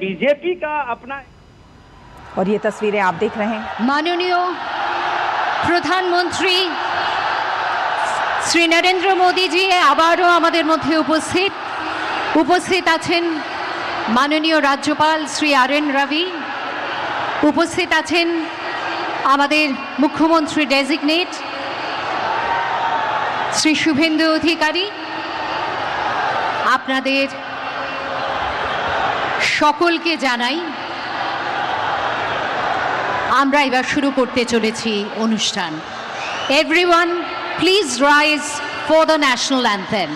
BJP का अपना। और ये तस्वीरें आप देख रहे हैं। माननीय प्रधानमंत्री श्री नरेंद्र मोदी जी आबारो आमादेर मध्य उपस्थित आছেন माननीय राज्यपाल श्री आर.एन. रवि, उपस्थित आছেন आमादेर मुख्यमंत्री डेजिगनेट श्री शुभेंदु अधिकारी। आपनादेर সকলকে জানাই আমরা এবার শুরু করতে চলেছি অনুষ্ঠান। Everyone please rise for the national anthem.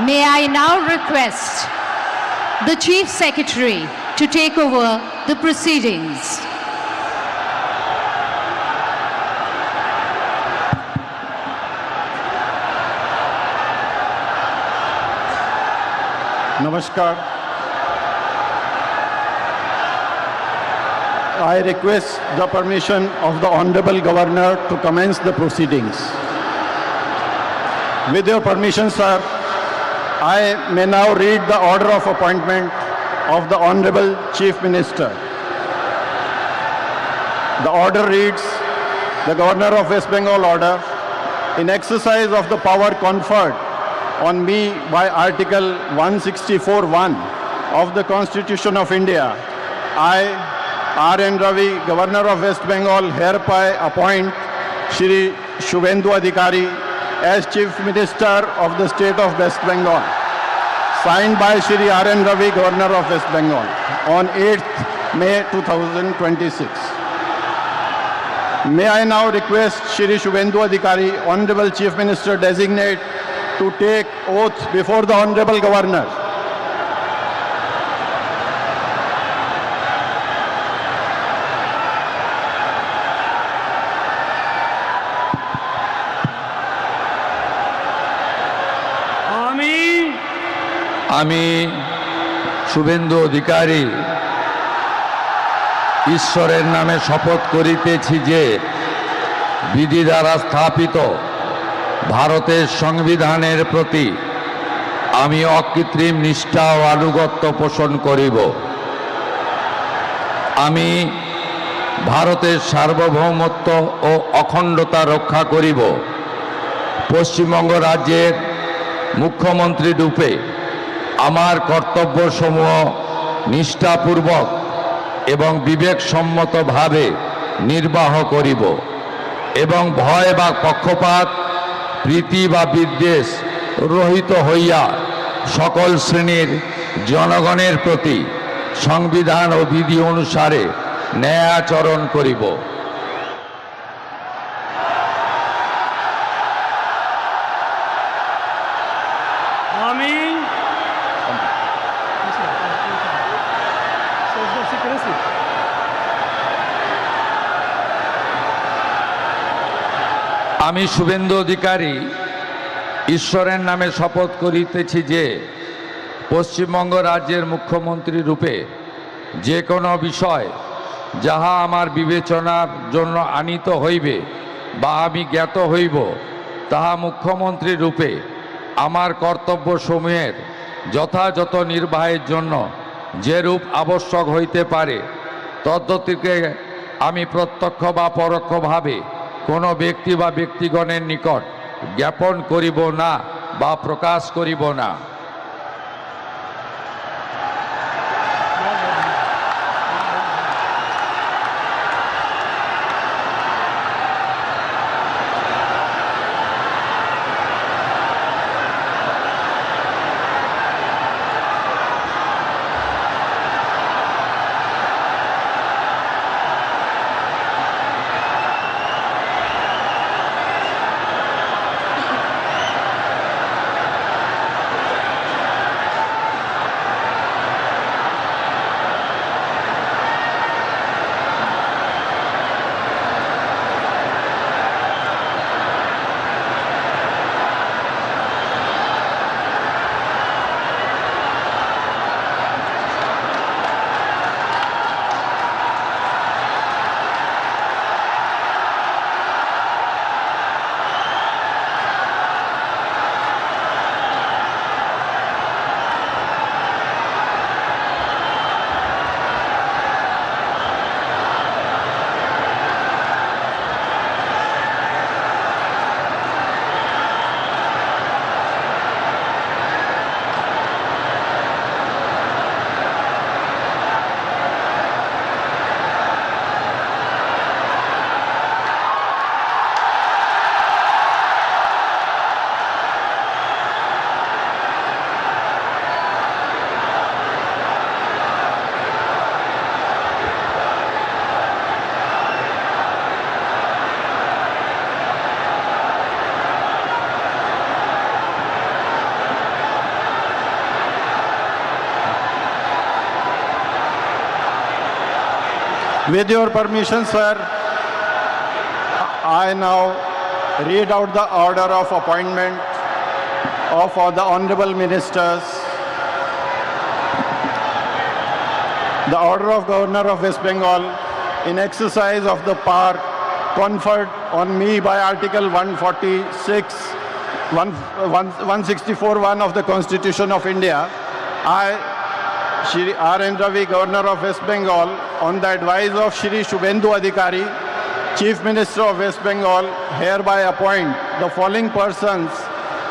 May I now request the Chief Secretary to take over the proceedings. Namaskar. I request the permission of the Honorable Governor to commence the proceedings. With your permission, sir, I may now read the order of appointment of the Honorable Chief Minister. The order reads, the Governor of West Bengal order, in exercise of the power conferred on me by Article 164(1) of the Constitution of India, I, R.N. Ravi, Governor of West Bengal, hereby appoint Shri Shubhendu Adhikari as Chief Minister of the State of West Bengal, signed by Shri R.N. Ravi, Governor of West Bengal, on 8th May 2026. May I now request Shri Shubhendu Adhikari, Honorable Chief Minister Designate, to take oath before the Honorable Governor. আমি শুভেন্দু অধিকারী ঈশ্বরের নামে শপথ করিতেছি যে বিধি দ্বারা স্থাপিত ভারতের সংবিধানের প্রতি আমি অকৃত্রিম নিষ্ঠা ও আনুগত্য পোষণ করিব। আমি ভারতের সার্বভৌমত্ব ও অখণ্ডতা রক্ষা করিব। পশ্চিমবঙ্গ রাজ্যের মুখ্যমন্ত্রী রূপে আমার কর্তব্যসমূহ নিষ্ঠাপূর্বক এবং বিবেকসম্মতভাবে নির্বাহ করিব এবং ভয় বা পক্ষপাত, প্রীতি বা বিদ্বেষ রহিত হইয়া সকল শ্রেণীর জনগণের প্রতি সংবিধান ও বিধি অনুসারে ন্যায়াচরণ করিব। আমি শুভেন্দু অধিকারী ঈশ্বরের নামে শপথ করিতেছি যে পশ্চিমবঙ্গ রাজ্যের মুখ্যমন্ত্রী রূপে যে কোনো বিষয় যাহা আমার বিবেচনার জন্য আনীত হইবে বা আমি জ্ঞাত হইব, তাহা মুখ্যমন্ত্রী রূপে আমার কর্তব্যসমূহের যথাযথ নির্বাহের জন্য যেরূপ আবশ্যক হইতে পারে তদ্গতিকে আমি প্রত্যক্ষ বা পরোক্ষভাবে কোনো ব্যক্তি বা ব্যক্তিগণের নিকট জ্ঞাপন করিব না বা প্রকাশ করিব না। With your permission, sir, I now read out the order of appointment of the honorable ministers. The order of Governor of West Bengal in exercise of the power conferred on me by Article 164(1) of the Constitution of India, I, Shri R. N. Ravi, Governor of West Bengal, on the advice of Shri Shubhendu Adhikari, Chief Minister of West Bengal, hereby appoint the following persons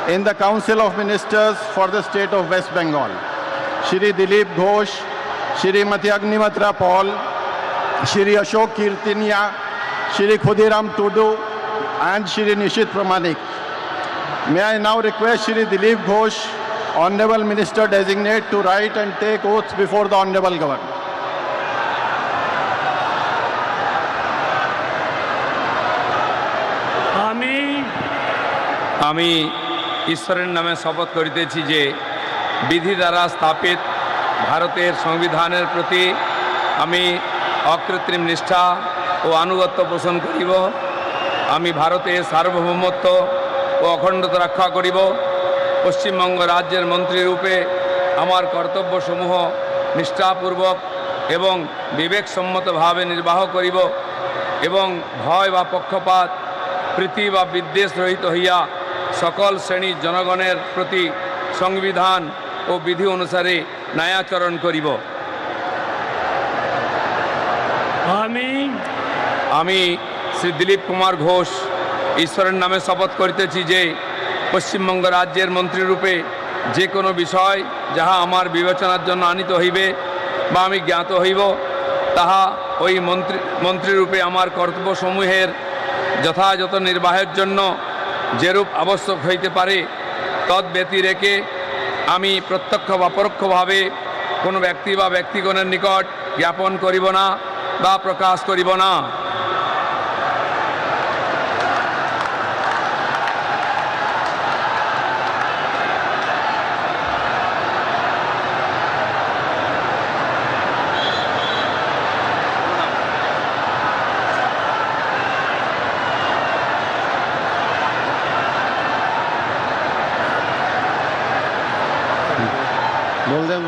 in the Council of Ministers for the State of West Bengal: Shri Dilip Ghosh, Shrimati Agnimitra Paul, Shri Ashok Kirtinia, Shri Khudiram Tudu, and Shri Nishit Pramanik. May I now request Shri Dilip Ghosh, Honorable Minister Designate, to write and take oaths before the Honorable Governor. আমি ঈশ্বরের নামে শপথ করিতেছি যে বিধি দ্বারা স্থাপিত ভারতের সংবিধানের প্রতি আমি অকৃত্রিম নিষ্ঠা ও আনুগত্য পোষণ করিব। আমি ভারতের সার্বভৌমত্ব ও অখণ্ডতা রক্ষা করিব। পশ্চিমবঙ্গ রাজ্যের মন্ত্রীরূপে আমার কর্তব্যসমূহ নিষ্ঠাপূর্বক এবং বিবেকসম্মতভাবে নির্বাহ করিব এবং ভয় বা পক্ষপাত প্রীতি বা বিদ্বেষ রহিত হইয়া সকল শ্রেণীর জনগণের প্রতি সংবিধান ও বিধি অনুসারে ন্যায়াচরণ করিব। আমি শ্রী দিলীপ কুমার ঘোষ ঈশ্বরের নামে শপথ করিতেছি যে পশ্চিমবঙ্গ রাজ্যের মন্ত্রীরূপে যে কোনো বিষয় যাহা আমার বিবেচনার জন্য আনিত হইবে বা আমি জ্ঞাত হইব, তাহা ওই মন্ত্রীরূপে আমার কর্তব্যসমূহের যথাযথ নির্বাহের জন্য যেরূপ আবশ্যক হইতে পারে তদ্ব্যতি রেখে আমি প্রত্যক্ষ বা পরোক্ষভাবে কোনো ব্যক্তি বা ব্যক্তিগণের নিকট জ্ঞাপন করিব না বা প্রকাশ করিব না। बोल दें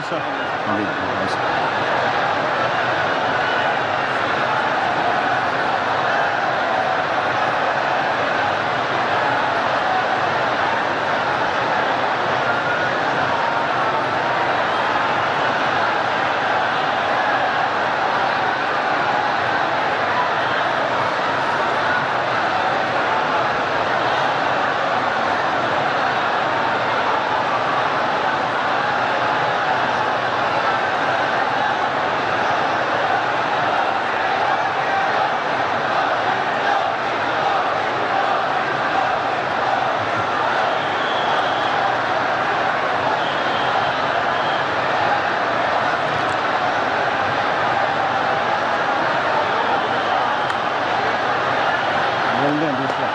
मुझसे।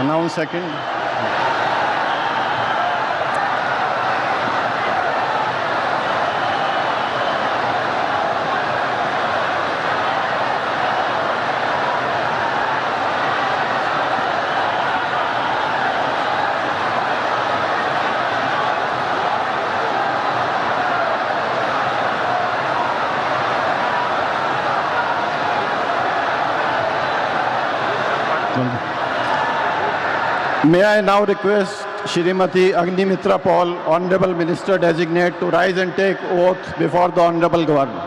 Announce second. May I now request Shrimati Agnimitra Paul, Honorable Minister Designate, to rise and take oath before the Honorable Governor.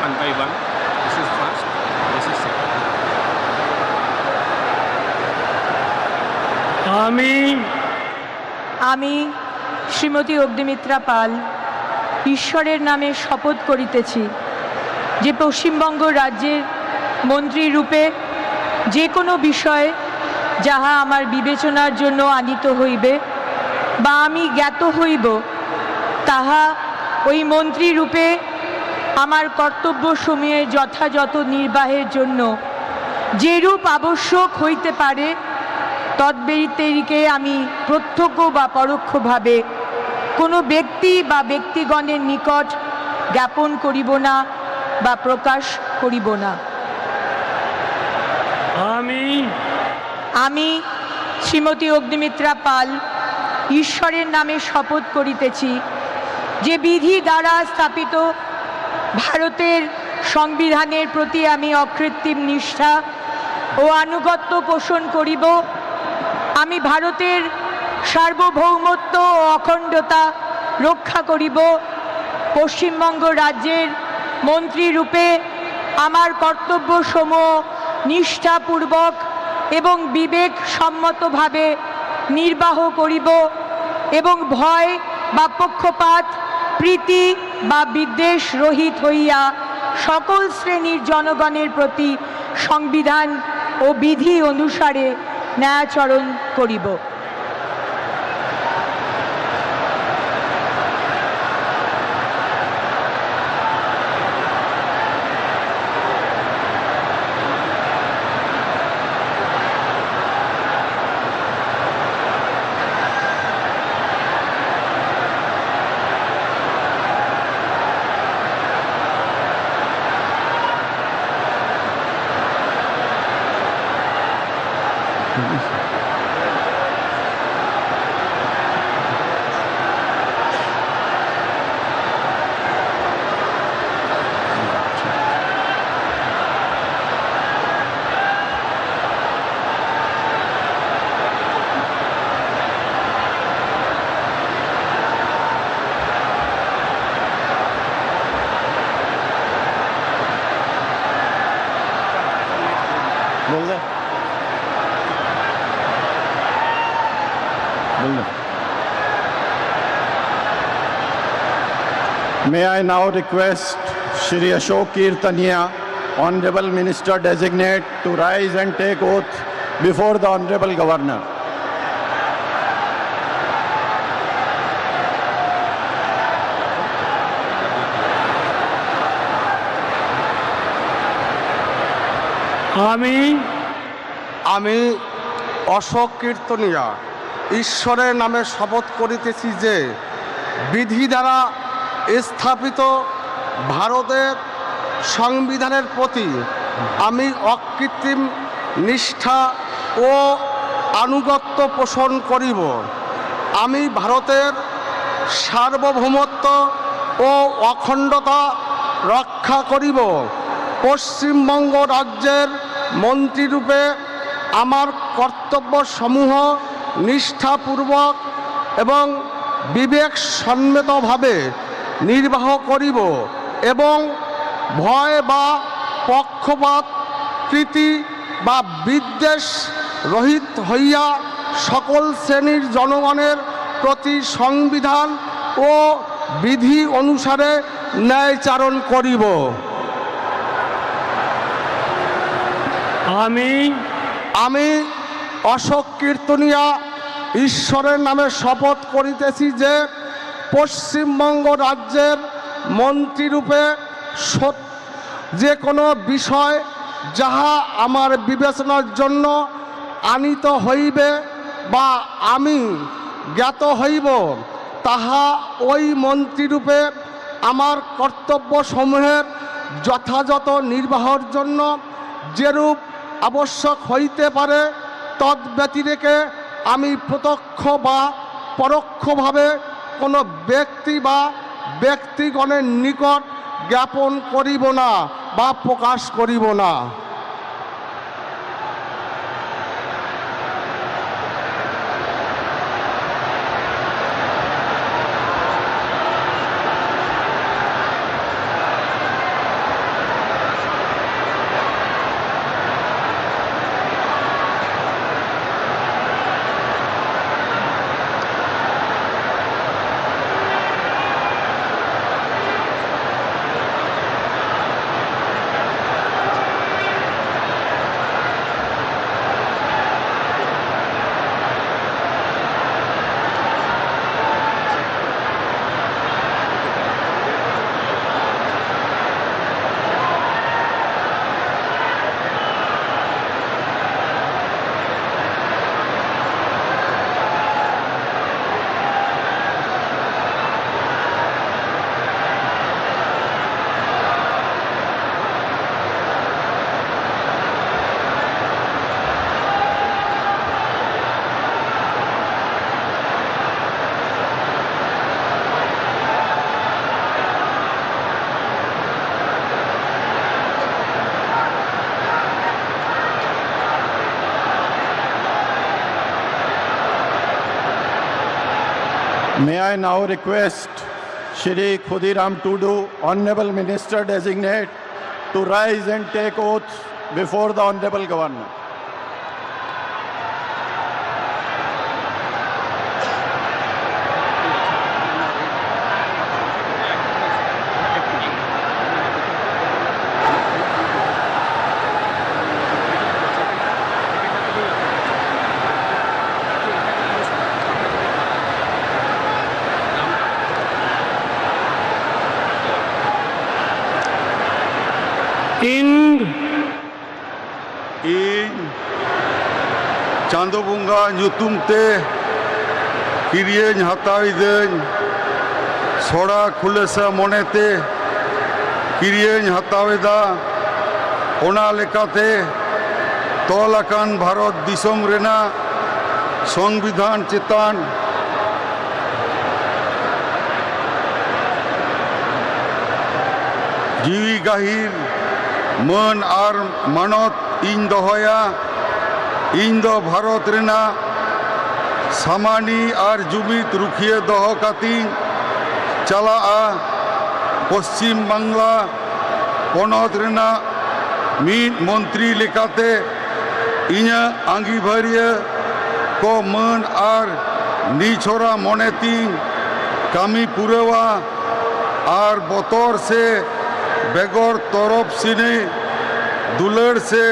One by one. This is first. This is second. আমি শ্রীমতী অগ্নিমিত্রা পাল ঈশ্বরের নামে শপথ করিতেছি যে পশ্চিমবঙ্গ রাজ্যের মন্ত্রী রূপে যে কোনো বিষয় যাহা আমার বিবেচনার জন্য আনিত হইবে বা আমি জ্ঞাত হইব, তাহা ওই মন্ত্রী রূপে আমার কর্তব্যসমূহের যথাযথ নির্বাহের জন্য যেরূপ আবশ্যক হইতে পারে তদ্ব্যতিরিকে আমি প্রত্যক্ষ বা পরোক্ষভাবে কোনো ব্যক্তি বা ব্যক্তিগণের নিকট জ্ঞাপন করিব না বা প্রকাশ করিব না। আমি শ্রীমতী অগ্নিমিত্রা পাল ঈশ্বরের নামে শপথ করিতেছি যে বিধি দ্বারা স্থাপিত ভারতের সংবিধানের প্রতি আমি অকৃত্রিম নিষ্ঠা ও আনুগত্য পোষণ করিব। আমি ভারতের সার্বভৌমত্ব ও অখণ্ডতা রক্ষা করিব। পশ্চিমবঙ্গ রাজ্যের মন্ত্রীরূপে আমার কর্তব্যসমূহ নিষ্ঠাপূর্বক এবং বিবেকসম্মতভাবে নির্বাহ করিব এবং ভয় বা পক্ষপাত প্রীতি বা বিদ্বেষ রহিত হইয়া সকল শ্রেণীর জনগণের প্রতি সংবিধান ও বিধি অনুসারে ন্যায়াচরণ করিব। May I now request Shri Ashok Kirtaniya, Honorable Minister Designate, to rise and take oath before the Honorable Governor. আমি অশোক কীর্তনিয়া ঈশ্বরের নামে শপথ করিতেছি যে বিধি দ্বারা স্থাপিত ভারতের সংবিধানের প্রতি আমি অকৃত্রিম নিষ্ঠা ও আনুগত্য পোষণ করিব। আমি ভারতের সার্বভৌমত্ব ও অখণ্ডতা রক্ষা করিব। পশ্চিমবঙ্গ রাজ্যের মন্ত্রীরূপে আমার কর্তব্যসমূহ নিষ্ঠাপূর্বক এবং বিবেকসম্মতভাবে নির্বাহ করিব এবং ভয় বা পক্ষপাত প্রীতি বা বিদ্বেষ রহিত হইয়া সকল শ্রেণীর জনগণের প্রতি সংবিধান ও বিধি অনুসারে ন্যায়চারণ করিব। আমি অশোক কীর্তনিয়া ঈশ্বরের নামে শপথ করিতেছি যে পশ্চিমবঙ্গ রাজ্যের মন্ত্রীরূপে যে কোনো বিষয় যাহা আমার বিবেচনার জন্য আনিত হইবে বা আমি জ্ঞাত হইব, তাহা ওই মন্ত্রীরূপে আমার কর্তব্যসমূহের যথাযথ নির্বাহের জন্য যেরূপ আবশ্যক হইতে পারে তদ্ব্যতিরেকে আমি প্রত্যক্ষ বা পরোক্ষভাবে কোনো ব্যক্তি বা ব্যক্তিগণের নিকট জ্ঞাপন করিব না বা প্রকাশ করিব না। May I now request Shri Khudiram Tudu, Honorable Minister Designate, to rise and take oath before the Honorable Governor. ing ᱤᱧ ᱪᱟᱸᱫᱳ ᱵᱚᱸᱜᱟ ᱧᱩᱛᱩᱢ ᱛᱮ ᱠᱤᱨᱤᱭᱟᱹᱧ ᱦᱟᱛᱟᱣᱤᱫᱟᱹᱧ ᱥᱚᱲᱟ ᱠᱷᱩᱞᱟᱹᱥᱟ ᱢᱚᱱᱮᱛᱮ ᱠᱤᱨᱤᱭᱟᱹᱧ ᱦᱟᱛᱟᱣᱮᱫᱟ ᱚᱱᱟ ᱞᱮᱠᱟᱛᱮ ᱛᱚᱞ ᱟᱠᱟᱱ ᱵᱷᱟᱨᱚᱛ ᱫᱤᱥᱚᱢ ᱨᱮᱱᱟᱜ ᱥᱚᱝᱵᱤᱫᱷᱟᱱ ᱪᱮᱛᱟᱱ ᱡᱤᱣᱤ ᱜᱟᱹᱦᱤᱨ ᱢᱟᱹᱱ ᱟᱨ ᱢᱟᱱᱚᱛ ᱤᱧ ᱫᱚᱦᱚᱭᱟ। ᱤᱧ ᱫᱚ ᱵᱷᱟᱨᱚᱛ ᱨᱮᱱᱟᱜ ᱥᱟᱢᱟᱱᱤ ᱟᱨ ᱡᱩᱢᱤᱫ ᱨᱩᱠᱷᱤᱭᱟᱹ ᱫᱚᱦᱚ ᱠᱟᱛᱮᱧ ᱪᱟᱞᱟᱜᱼᱟ। ᱯᱚᱥᱪᱤᱢ ᱵᱟᱝᱞᱟ ᱯᱚᱱᱚᱛ ᱨᱮᱱᱟᱜ ᱢᱤᱫ ᱢᱚᱱᱛᱨᱤ ᱞᱮᱠᱟᱛᱮ ᱤᱧᱟᱹᱜ ᱟᱸᱜᱤᱵᱷᱟᱹᱨᱤᱭᱟᱹ ᱠᱚ ᱢᱟᱹᱱ ᱟᱨ ᱱᱤᱪᱷᱚᱨᱟ ᱢᱚᱱᱮᱛᱤᱧ ᱠᱟᱹᱢᱤ ᱯᱩᱨᱟᱹᱣᱟ ᱟᱨ ᱵᱚᱛᱚᱨ ᱥᱮ बेगौर तरफ सिने दुलड़ से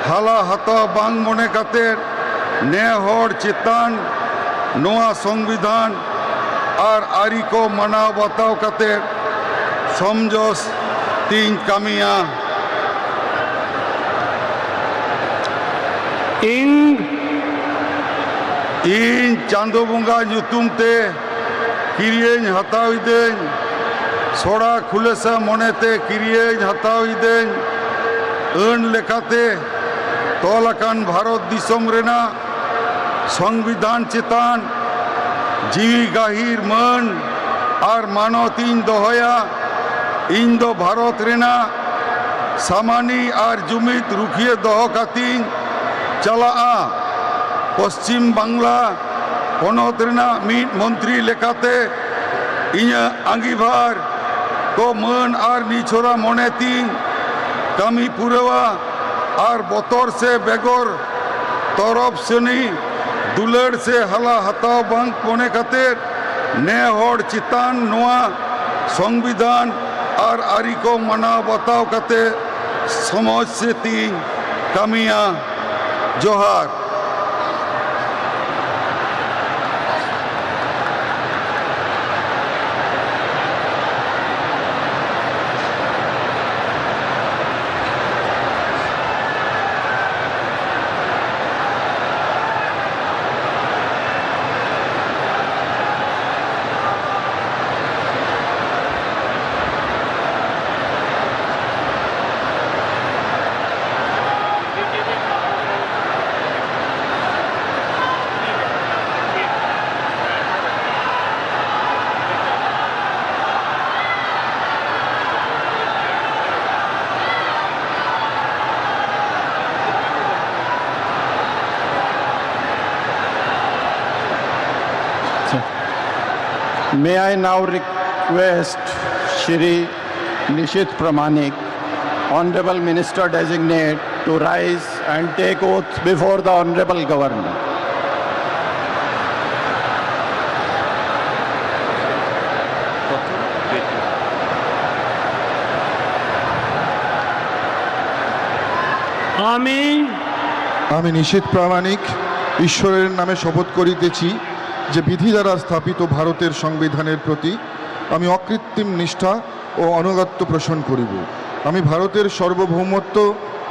हाला हता बांग मने काते ने हर चेतान नोआ संविधान और आरी को मनाव बताव काते समझोस तीन कामिया इन चांदो बुंगा ᱧᱩᱛᱩᱢ ᱛᱮ ᱠᱤᱨᱤᱭᱟᱹᱧ ᱦᱟᱛᱟᱣᱤᱫᱟᱹᱧ ᱥᱚᱲᱟ ᱠᱷᱩᱞᱟᱹᱥᱟ ᱢᱚᱱᱮᱛᱮ ᱠᱤᱨᱤᱭᱟᱹᱧ ᱦᱟᱛᱟᱣᱤᱫᱟᱹᱧ ᱟᱹᱱ ᱞᱮᱠᱟᱛᱮ ᱛᱚᱞ ᱟᱠᱟᱱ ᱵᱷᱟᱨᱚᱛ ᱫᱤᱥᱚᱢ ᱨᱮᱱᱟᱜ ᱥᱚᱝᱵᱤᱫᱷᱟᱱ ᱪᱮᱛᱟᱱ ᱡᱤᱣᱤ ᱜᱟᱹᱦᱤᱨ ᱢᱟᱹᱱ ᱟᱨ ᱢᱟᱱᱚᱛᱤᱧ ᱫᱚᱦᱚᱭᱟ। ᱤᱧ ᱫᱚ ᱵᱷᱟᱨᱚᱛ ᱨᱮᱱᱟᱜ ᱥᱟᱢᱟᱱᱤ ᱟᱨ ᱡᱩᱢᱤᱫ ᱨᱩᱠᱷᱤᱭᱟᱹ ᱫᱚᱦᱚ ᱠᱟᱛᱮᱧ ᱪᱟᱞᱟᱜᱼᱟ। ᱯᱚᱥᱪᱤᱢ ᱵᱟᱝᱞᱟ ᱯᱚᱱᱚᱛ ᱨᱮᱱᱟᱜ ᱢᱤᱫ ᱢᱚᱱᱛᱨᱤ ᱞᱮᱠᱟᱛᱮ ᱤᱧᱟᱹᱜ ᱟᱸᱜᱤᱵᱷᱟᱨ को मान और निछोरा मने तीन कमी पुरवा और बतर से बेगौर तरफ सनी दुलड़ से हला हताव बांग मने खातिर ने हर चितान नोआ संविधान और आरी को मना बताव काते समाज से तीन कमिया जोहार। May I now request Shri Nishit Pramanik, Honorable Minister Designate, to rise and take oath before the Honorable Governor. আমি নিশীথ প্রামাণিক ঈশ্বরের নামে শপথ করিতেছি যে বিধি দ্বারা স্থাপিত ভারতের সংবিধানের প্রতি আমি অকৃত্রিম নিষ্ঠা ও আনুগত্য পোষণ করিব। আমি ভারতের সার্বভৌমত্ব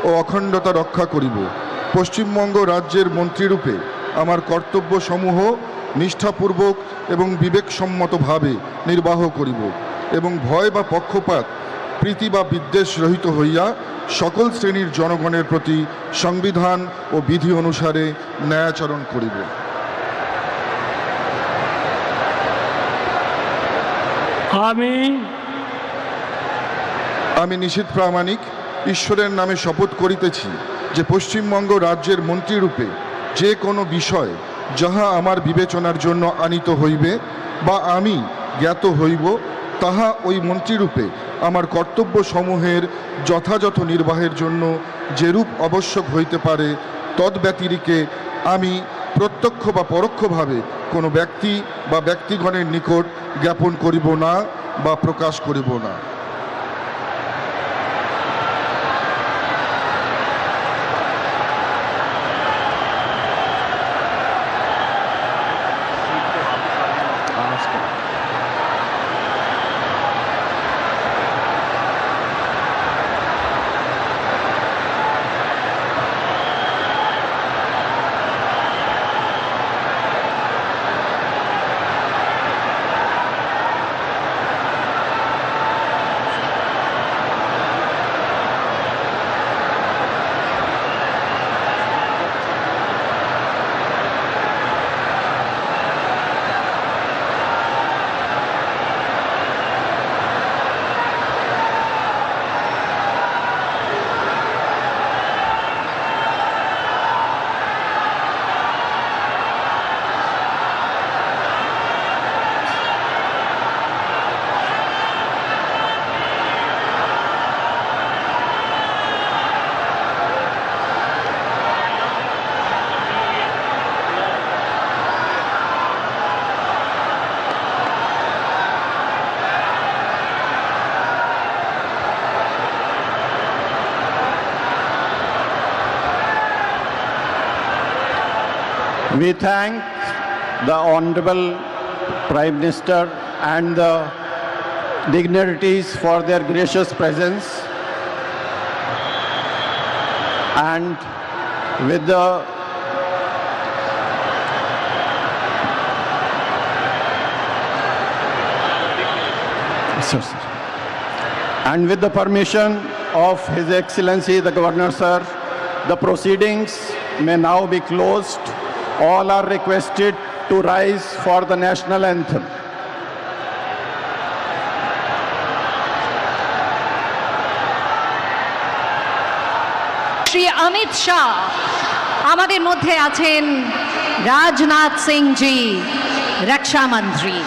ও অখণ্ডতা রক্ষা করিব। পশ্চিমবঙ্গ রাজ্যের মন্ত্রীরূপে আমার কর্তব্যসমূহ নিষ্ঠাপূর্বক এবং বিবেকসম্মতভাবে নির্বাহ করিব এবং ভয় বা পক্ষপাত প্রীতি বা বিদ্বেষ রহিত হইয়া সকল শ্রেণীর জনগণের প্রতি সংবিধান ও বিধি অনুসারে ন্যায়াচরণ করিব। আমি নিশীথ প্রামাণিক ঈশ্বরের নামে শপথ করিতেছি যে পশ্চিমবঙ্গ রাজ্যের মন্ত্রীরূপে যে কোনো বিষয় যাহা আমার বিবেচনার জন্য আনিত হইবে বা আমি জ্ঞাত হইব, তাহা ওই মন্ত্রীরূপে আমার কর্তব্য সমূহের যথাযথ নির্বাহের জন্য যেরূপ আবশ্যক হইতে পারে, তদ্ব্যতিরিকে আমি প্রত্যক্ষ বা পরোক্ষভাবে কোনো ব্যক্তি বা ব্যক্তিগণের নিকট জ্ঞাপন করিব না বা প্রকাশ করিব না। We thank the Honorable Prime Minister and the dignitaries for their gracious presence, and with the and with the permission of His Excellency the Governor Sir, the proceedings may now be closed. All are requested to rise for the national anthem. Shri Amit Shah আমাদের মধ্যে আছেন, রাজনাথ সিং জি রক্ষা মন্ত্রী।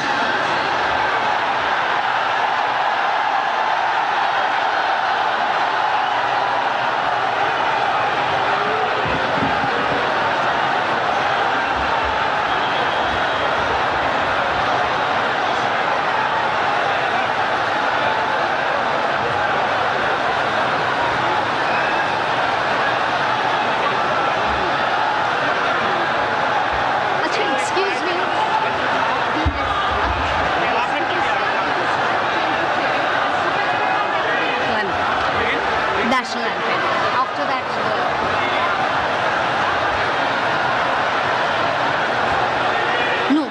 National anthem. After that, no.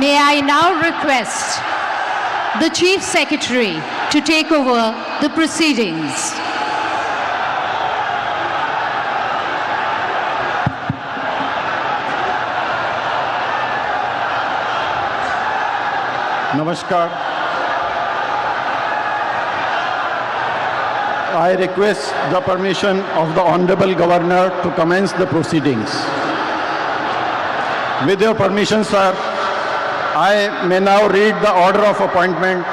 May I now request the Chief Secretary to take over the proceedings. Namaskar. I request the permission of the Honorable Governor to commence the proceedings. With your permission, sir, I may now read the order of appointment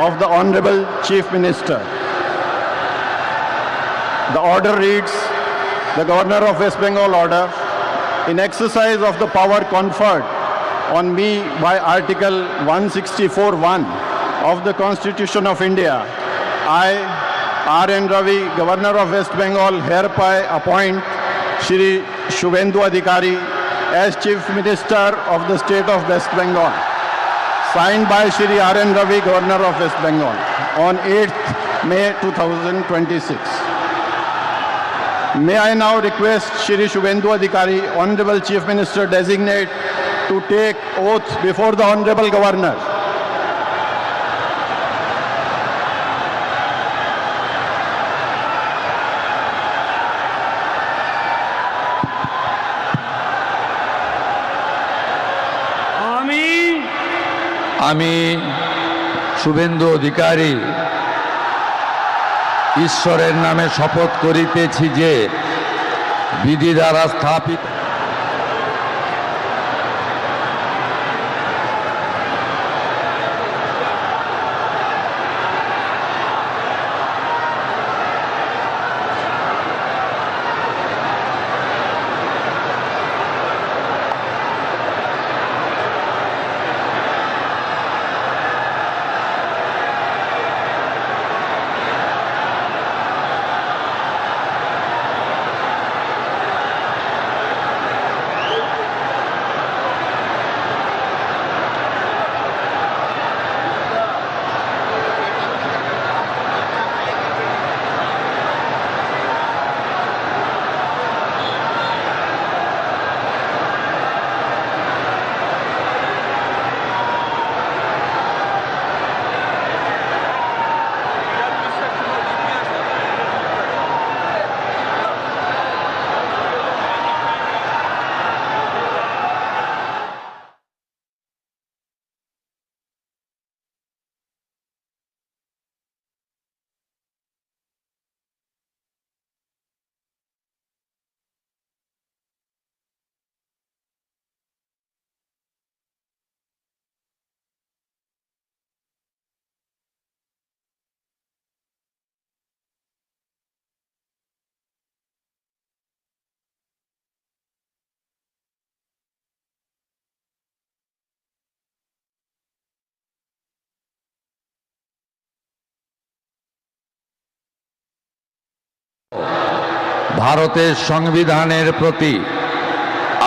of the Honorable Chief Minister. The order reads, the Governor of West Bengal order, in exercise of the power conferred on me by Article 164(1) of the Constitution of India, I, R.N. Ravi, Governor of West Bengal, hereby appoint Shri Shubhendu Adhikari as Chief Minister of the State of West Bengal. Signed by Shri R.N. Ravi, Governor of West Bengal, on 8th May 2026. May I now request Shri Shubhendu Adhikari, Honorable Chief Minister Designate, to take oath before the Honorable Governor. আমি শুভেন্দু অধিকারী ঈশ্বরের নামে শপথ করিতেছি যে বিধি দ্বারা স্থাপিত ভারতের সংবিধানের প্রতি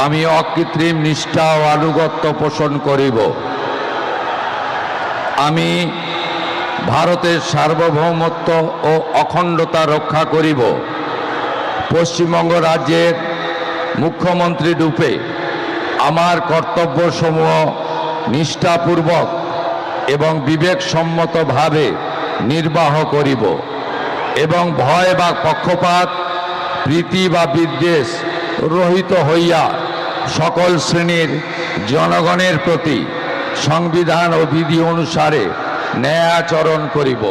আমি অকৃত্রিম নিষ্ঠা ও আনুগত্য পোষণ করিব। আমি ভারতের সার্বভৌমত্ব ও অখণ্ডতা রক্ষা করিব। পশ্চিমবঙ্গ রাজ্যের মুখ্যমন্ত্রী রূপে আমার কর্তব্যসমূহ নিষ্ঠাপূর্বক এবং বিবেকসম্মতভাবে নির্বাহ করিব এবং ভয় বা পক্ষপাত, প্রীতি বা বিদ্বেষ রহিত হইয়া সকল শ্রেণীর জনগণের প্রতি সংবিধান ও বিধি অনুসারে ন্যায়াচরণ করিব।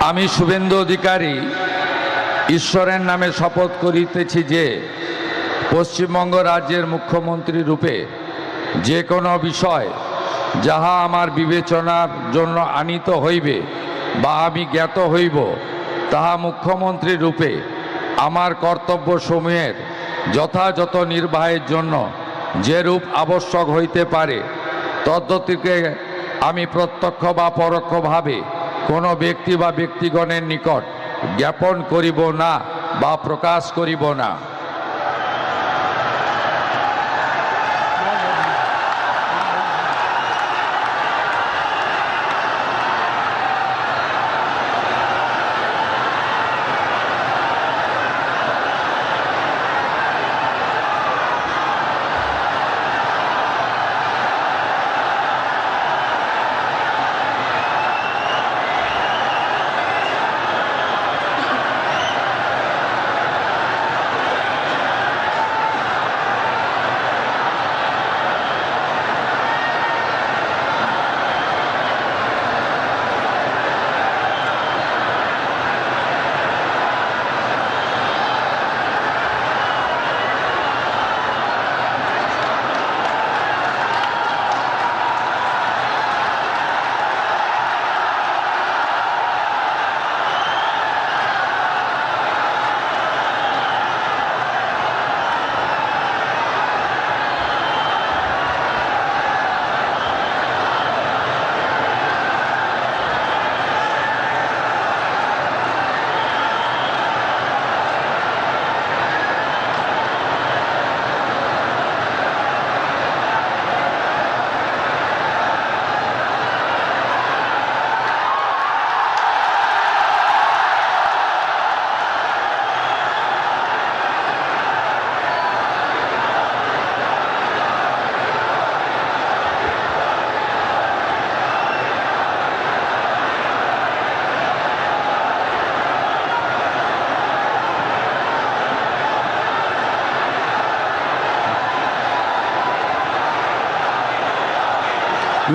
আমি শুভেন্দু অধিকারী ঈশ্বরের নামে শপথ করিতেছি যে পশ্চিমবঙ্গ রাজ্যের মুখ্যমন্ত্রী রূপে যে কোনো বিষয় যাহা আমার বিবেচনার জন্য আনিত হইবে বা আমি জ্ঞাত হইব, তাহা মুখ্যমন্ত্রী রূপে আমার কর্তব্যসমূহের যথাযথ নির্বাহের জন্য যেরূপ আবশ্যক হইতে পারে তদ্গতিকে আমি প্রত্যক্ষ বা পরোক্ষভাবে কোনো ব্যক্তি বা ব্যক্তিগণের নিকট জ্ঞাপন করিব না বা প্রকাশ করিব না।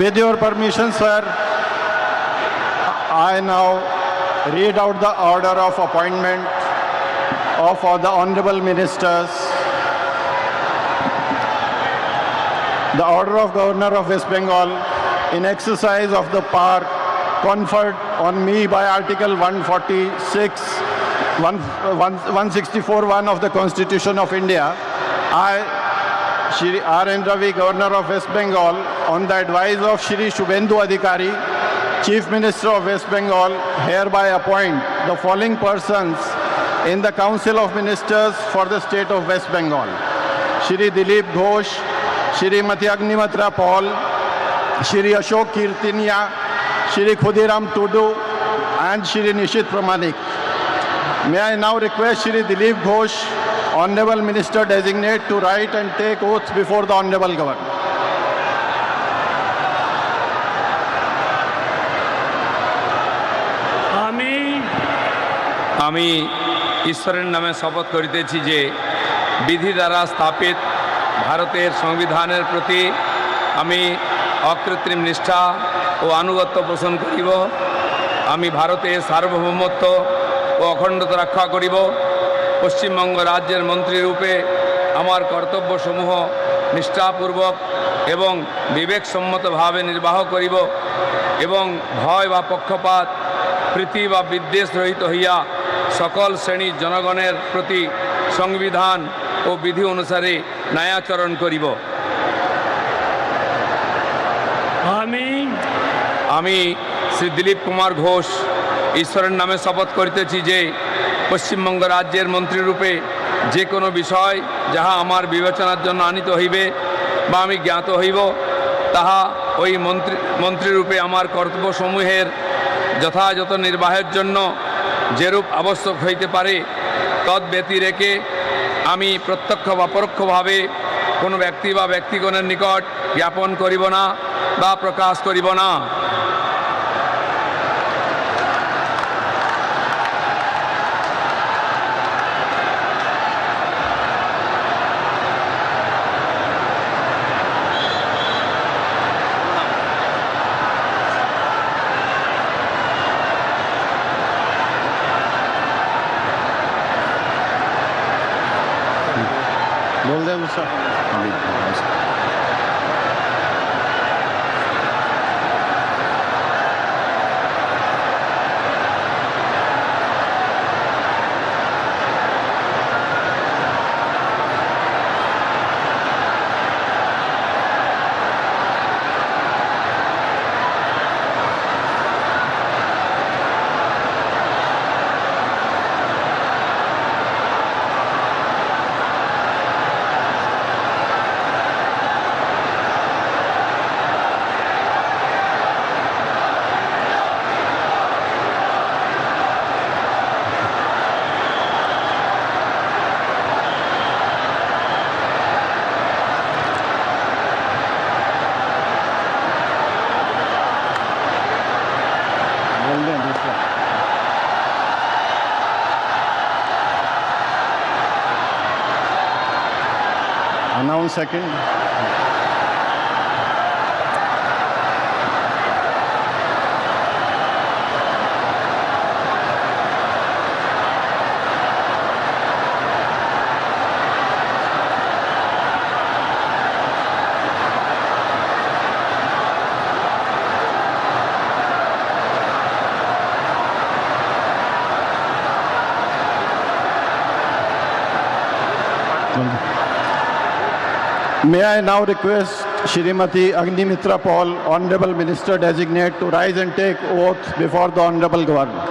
With your permission, sir, I now read out the order of appointment of all the honorable ministers. The order of Governor of West Bengal in exercise of the power conferred on me by Article 164(1) of the Constitution of India, I, Shri R.N. Ravi, Governor of West Bengal, on the advice of Shri Shubhendu Adhikari, Chief Minister of West Bengal, hereby appoint the following persons in the Council of Ministers for the state of West Bengal: Shri Dilip Ghosh, Shrimati Agnimitra Paul, Shri Ashok Kirtinia, Shri Khudiram Tudu, and Shri Nishit Pramanik. May I now request Shri Dilip Ghosh, Honorable Minister Designate, to write and take oath before the Honorable Governor. আমি ঈশ্বরের নামে শপথ করিতেছি যে বিধি দ্বারা স্থাপিত ভারতের সংবিধানের প্রতি আমি অকৃত্রিম নিষ্ঠা ও আনুগত্য পোষণ করিব। আমি ভারতের সার্বভৌমত্ব ও অখণ্ডতা রক্ষা করিব। পশ্চিমবঙ্গ রাজ্যের মন্ত্রীরূপে আমার কর্তব্যসমূহ নিষ্ঠাপূর্বক এবং বিবেকসম্মতভাবে নির্বাহ করিব এবং ভয় বা পক্ষপাত প্রীতি বা বিদ্বেষ রহিত হইয়া সকল শ্রেণীর জনগণের প্রতি সংবিধান ও বিধি অনুসারে ন্যায়াচরণ করিব। আমি শ্রী দিলীপ কুমার ঘোষ ঈশ্বরের নামে শপথ করিতেছি যে পশ্চিমবঙ্গ রাজ্যের মন্ত্রীরূপে যে কোনো বিষয় যাহা আমার বিবেচনার জন্য আনিত হইবে বা আমি জ্ঞাত হইব, তাহা ওই মন্ত্রীরূপে আমার কর্তব্যসমূহের যথাযথ নির্বাহের জন্য যেরূপ আবশ্যক হইতে পারে তদ্ব্যতি রেখে আমি প্রত্যক্ষ বা পরোক্ষভাবে কোনো ব্যক্তি বা ব্যক্তিগণের নিকট জ্ঞাপন করিব না বা প্রকাশ করিব না। बोल दे मुझसे। Announce second. May I now request Shrimati Agnimitra Paul, Honorable Minister Designate, to rise and take oath before the Honorable Governor.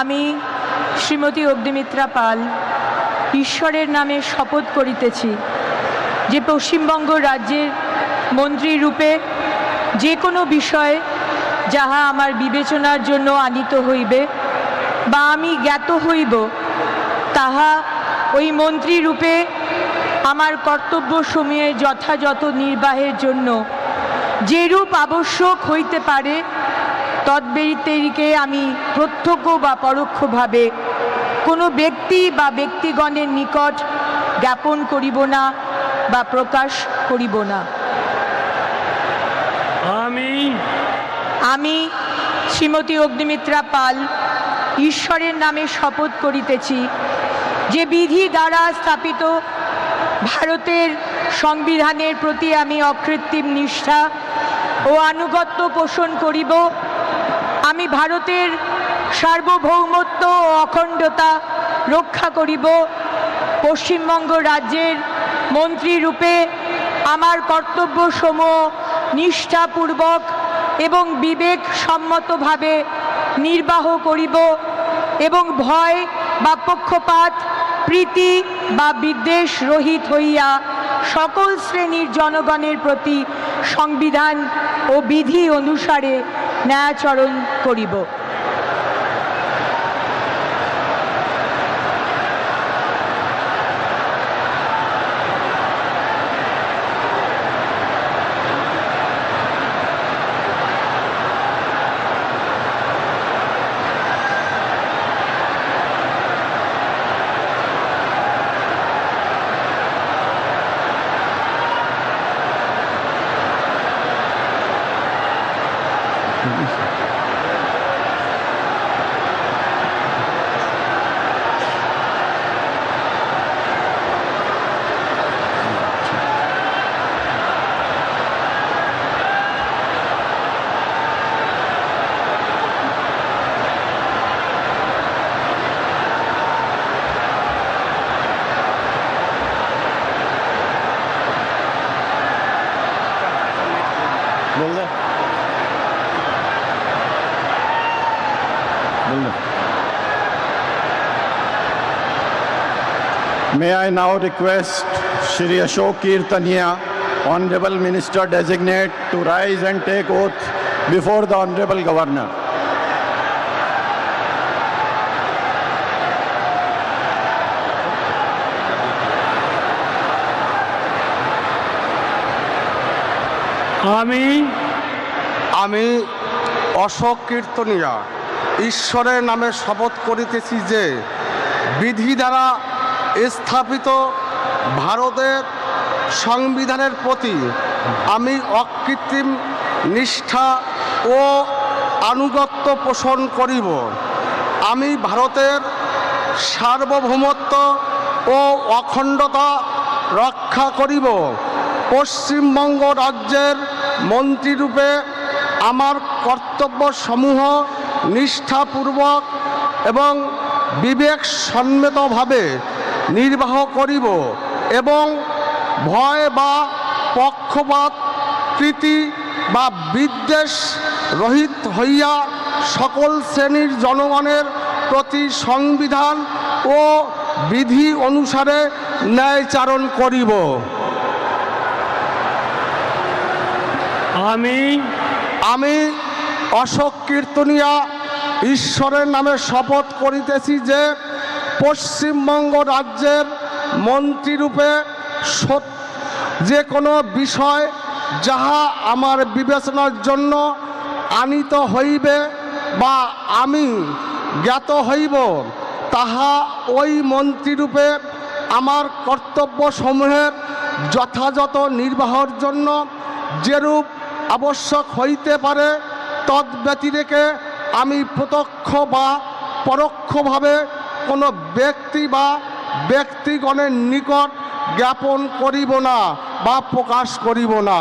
আমি শ্রীমতী অগ্নিমিত্রা পাল ঈশ্বরের নামে শপথ করিতেছি যে পশ্চিমবঙ্গ রাজ্যের মন্ত্রী রূপে যে কোনো বিষয় যাহা আমার বিবেচনার জন্য আনিত হইবে বা আমি জ্ঞাত হইব, তাহা ওই মন্ত্রী রূপে আমার কর্তব্যসমূহের যথাযথ নির্বাহের জন্য যেরূপ আবশ্যক হইতে পারে তদ্ব্যতিরিকে আমি প্রত্যক্ষ বা পরোক্ষভাবে কোনো ব্যক্তি বা ব্যক্তিগণের নিকট জ্ঞাপন করিব না বা প্রকাশ করিব না। আমি শ্রীমতী অগ্নিমিত্রা পাল ঈশ্বরের নামে শপথ করিতেছি যে বিধি দ্বারা স্থাপিত ভারতের সংবিধানের প্রতি আমি অকৃত্রিম নিষ্ঠা ও আনুগত্য পোষণ করিব। আমি ভারতের সার্বভৌমত্ব ও অখণ্ডতা রক্ষা করিব। পশ্চিমবঙ্গ রাজ্যের মন্ত্রীরূপে আমার কর্তব্যসমূহ নিষ্ঠাপূর্বক এবং বিবেকসম্মতভাবে নির্বাহ করিব এবং ভয় বা পক্ষপাত প্রীতি বা বিদ্বেষ রহিত হইয়া সকল শ্রেণীর জনগণের প্রতি সংবিধান ও বিধি অনুসারে ন্যায়াচরণ করিব। May I now request Shri Ashok Kirtaniya, Honorable Minister Designate, to rise and take oath before the Honorable Governor. আমি অশোক কীর্তনিয়া ঈশ্বরের নামে শপথ করিতেছি যে বিধি দ্বারা স্থাপিত ভারতের সংবিধানের প্রতি আমি অকৃত্রিম নিষ্ঠা ও আনুগত্য পোষণ করিব। আমি ভারতের সার্বভৌমত্ব ও অখণ্ডতা রক্ষা করিব। পশ্চিমবঙ্গ রাজ্যের মন্ত্রীরূপে আমার কর্তব্যসমূহ নিষ্ঠাপূর্বক এবং বিবেকসম্মতভাবে নির্বাহ করিব এবং ভয় বা পক্ষপাত প্রীতি বা বিদ্বেষ রহিত হইয়া সকল শ্রেণীর জনগণের প্রতি সংবিধান ও বিধি অনুসারে ন্যায়চারণ করিব। আমি অশোক কীর্তনিয়া ঈশ্বরের নামে শপথ করিতেছি যে পশ্চিমবঙ্গ রাজ্যের মন্ত্রীরূপে যে কোনো বিষয় যাহা আমার বিবেচনার জন্য আনিত হইবে বা আমি জ্ঞাত হইব তাহা ওই মন্ত্রীরূপে আমার কর্তব্যসমূহের যথাযথ নির্বাহের জন্য যেরূপ আবশ্যক হইতে পারে তদ্ব্যতিরেকে আমি প্রত্যক্ষ বা পরোক্ষভাবে কোনো ব্যক্তি বা ব্যক্তিগণের নিকট জ্ঞাপন করিব না বা প্রকাশ করিব না।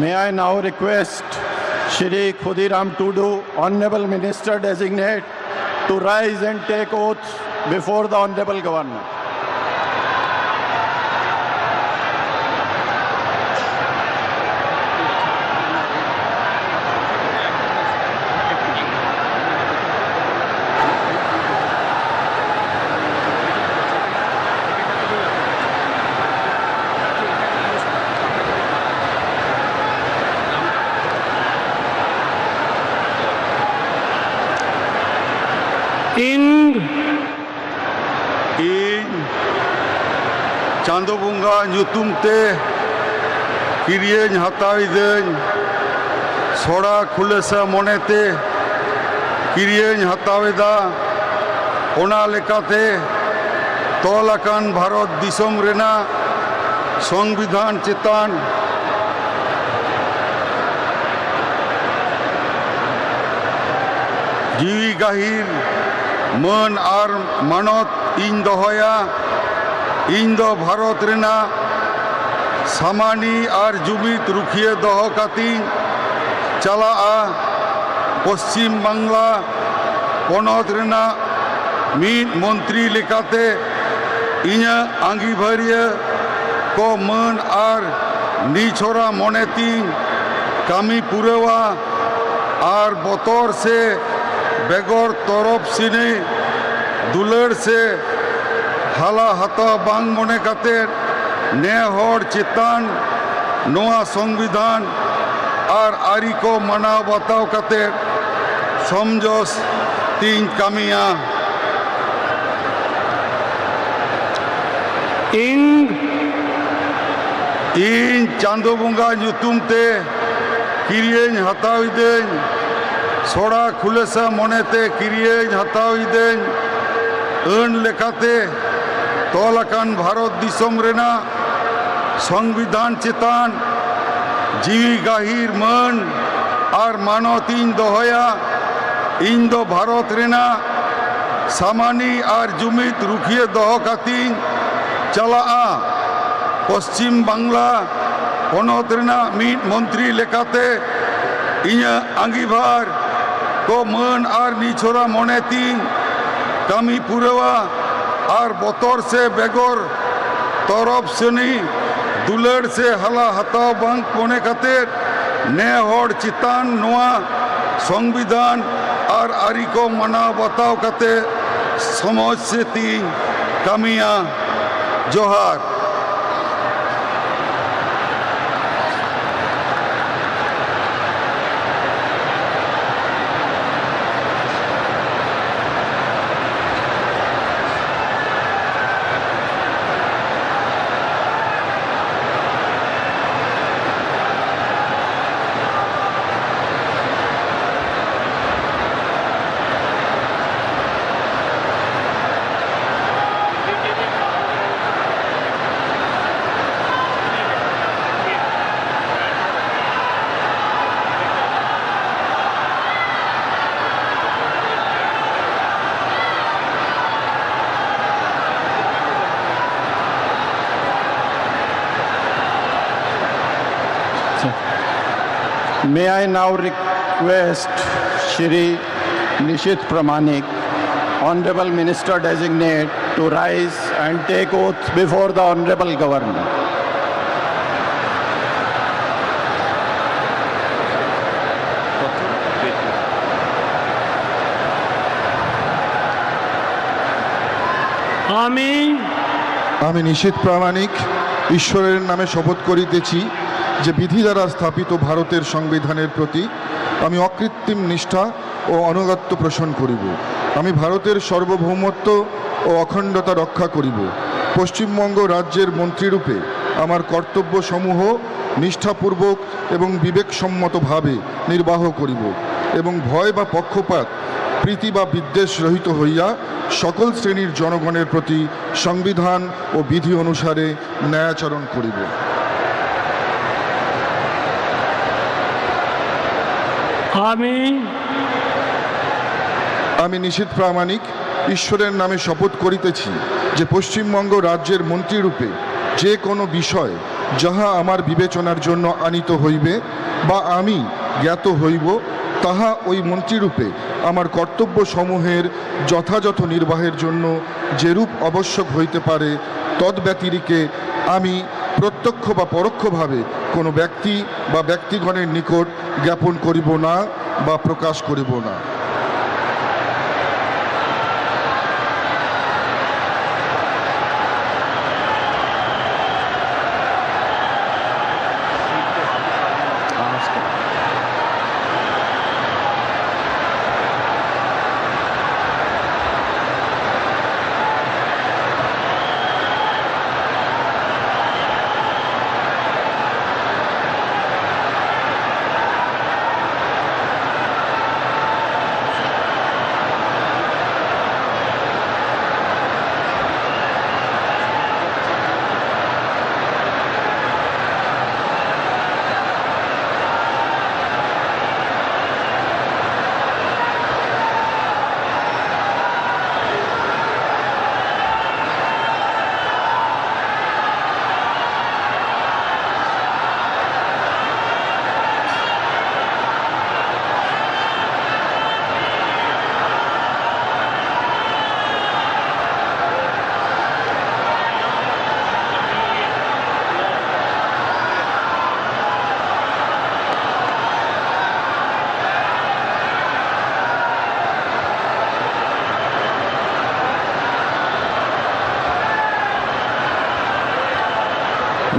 May I now request Shri Khudiram Tudu, Honorable Minister Designate, to rise and take oath before the Honorable Governor. ing ᱤᱧ ᱪᱟᱸᱫᱳ ᱵᱚᱸᱜᱟ ᱧᱩᱛᱩᱢ ᱛᱮ ᱠᱤᱨᱤᱭᱟᱹᱧ ᱦᱟᱛᱟᱣᱤᱫᱟᱹᱧ ᱥᱚᱲᱟ ᱠᱷᱩᱞᱟᱹᱥᱟ ᱢᱚᱱᱮᱛᱮ ᱠᱤᱨᱤᱭᱟᱹᱧ ᱦᱟᱛᱟᱣᱮᱫᱟ ᱚᱱᱟ ᱞᱮᱠᱟᱛᱮ ᱛᱚᱞ ᱟᱠᱟᱱ ᱵᱷᱟᱨᱚᱛ ᱫᱤᱥᱚᱢ ᱨᱮᱱᱟᱜ ᱥᱚᱝᱵᱤᱫᱷᱟᱱ ᱪᱮᱛᱟᱱ ᱡᱤᱣᱤ ᱜᱟᱹᱦᱤᱨ ᱢᱟᱹᱱ ᱟᱨ ᱢᱟᱱᱚᱛ ᱤᱧ ᱫᱚᱦᱚᱭᱟ। ᱤᱧ ᱫᱚ ᱵᱷᱟᱨᱚᱛ ᱨᱮᱱᱟᱜ ᱥᱟᱢᱟᱱᱤ ᱟᱨ ᱡᱩᱢᱤᱫ ᱨᱩᱠᱷᱤᱭᱟᱹ ᱫᱚᱦᱚ ᱠᱟᱛᱮᱧ ᱪᱟᱞᱟᱜᱼᱟ। ᱯᱚᱥᱪᱤᱢ ᱵᱟᱝᱞᱟ ᱯᱚᱱᱚᱛ ᱨᱮᱱᱟᱜ ᱢᱤᱫ ᱢᱚᱱᱛᱨᱤ ᱞᱮᱠᱟᱛᱮ ᱤᱧᱟᱹᱜ ᱟᱸᱜᱤᱵᱷᱟᱹᱨᱤᱭᱟᱹ ᱠᱚ ᱢᱟᱹᱱ ᱟᱨ ᱱᱤᱪᱷᱚᱨᱟ ᱢᱚᱱᱮᱛᱤᱧ ᱠᱟᱹᱢᱤ ᱯᱩᱨᱟᱹᱣᱟ ᱟᱨ ᱵᱚᱛᱚᱨ ᱥᱮ बेगौर तरफ सिने दुलड़ से हाला हता बांग मने काते ने हर चितान नोआ संविधान और आरी को मनाव बताव काते समझोस तीन कामिया ing इन चांदो बुंगा ᱧᱩᱛᱩᱢ ᱛᱮ ᱠᱤᱨᱤᱭᱟᱹᱧ ᱦᱟᱛᱟᱣᱤᱫᱟᱹᱧ ᱥᱚᱲᱟ ᱠᱷᱩᱞᱟᱹᱥᱟ ᱢᱚᱱᱮᱛᱮ ᱠᱤᱨᱤᱭᱟᱹᱧ ᱦᱟᱛᱟᱣᱤᱫᱟᱹᱧ ᱟᱹᱱ ᱞᱮᱠᱟᱛᱮ ᱛᱚᱞ ᱟᱠᱟᱱ ᱵᱷᱟᱨᱚᱛ ᱫᱤᱥᱚᱢ ᱨᱮᱱᱟᱜ ᱥᱚᱝᱵᱤᱫᱷᱟᱱ ᱪᱮᱛᱟᱱ ᱡᱤᱣᱤ ᱜᱟᱹᱦᱤᱨ ᱢᱟᱹᱱ ᱟᱨ ᱢᱟᱱᱚᱛᱤᱧ ᱫᱚᱦᱚᱭᱟ। ᱤᱧ ᱫᱚ ᱵᱷᱟᱨᱚᱛ ᱨᱮᱱᱟᱜ ᱥᱟᱢᱟᱱᱤ ᱟᱨ ᱡᱩᱢᱤᱫ ᱨᱩᱠᱷᱤᱭᱟᱹ ᱫᱚᱦᱚ ᱠᱟᱛᱮᱧ ᱪᱟᱞᱟᱜᱼᱟ। ᱯᱚᱥᱪᱤᱢ ᱵᱟᱝᱞᱟ ᱯᱚᱱᱚᱛ ᱨᱮᱱᱟᱜ ᱢᱤᱫ ᱢᱚᱱᱛᱨᱤ ᱞᱮᱠᱟᱛᱮ ᱤᱧᱟᱹᱜ ᱟᱸᱜᱤᱵᱷᱟᱨ को मान और निछोरा मने तीन कमी पुरवा और बतर से बेगौर तरफ सनी दुलड़ से हला हताव बांग मने काते ने हर चितान नोआ संविधान और आरी को मना बताव काते समझ से तीन कमिया जोहार। May I now request Shri Nishit Pramanik, Honorable Minister Designate, to rise and take oath before the Honorable Governor. আমি নিশীথ প্রামাণিক ঈশ্বরের নামে শপথ করিতেছি যে বিধি দ্বারা স্থাপিত ভারতের সংবিধানের প্রতি আমি অকৃত্রিম নিষ্ঠা ও আনুগত্য পোষণ করিব। আমি ভারতের সার্বভৌমত্ব ও অখণ্ডতা রক্ষা করিব। পশ্চিমবঙ্গ রাজ্যের মন্ত্রীরূপে আমার কর্তব্যসমূহ নিষ্ঠাপূর্বক এবং বিবেকসম্মতভাবে নির্বাহ করিব এবং ভয় বা পক্ষপাত প্রীতি বা বিদ্বেষ রহিত হইয়া সকল শ্রেণীর জনগণের প্রতি সংবিধান ও বিধি অনুসারে ন্যায়াচরণ করিব। আমি নিশীথ প্রামাণিক ঈশ্বরের নামে শপথ করিতেছি যে পশ্চিমবঙ্গ রাজ্যের মন্ত্রীরূপে যে কোনো বিষয় যাহা আমার বিবেচনার জন্য আনিত হইবে বা আমি জ্ঞাত হইব, তাহা ওই মন্ত্রীরূপে আমার কর্তব্য সমূহের যথাযথ নির্বাহের জন্য যেরূপ আবশ্যক হইতে পারে, তদ্ব্যতিরিকে আমি প্রত্যক্ষ বা পরোক্ষভাবে কোনো ব্যক্তি বা ব্যক্তিগণের নিকট জ্ঞাপন করিব না বা প্রকাশ করিব না।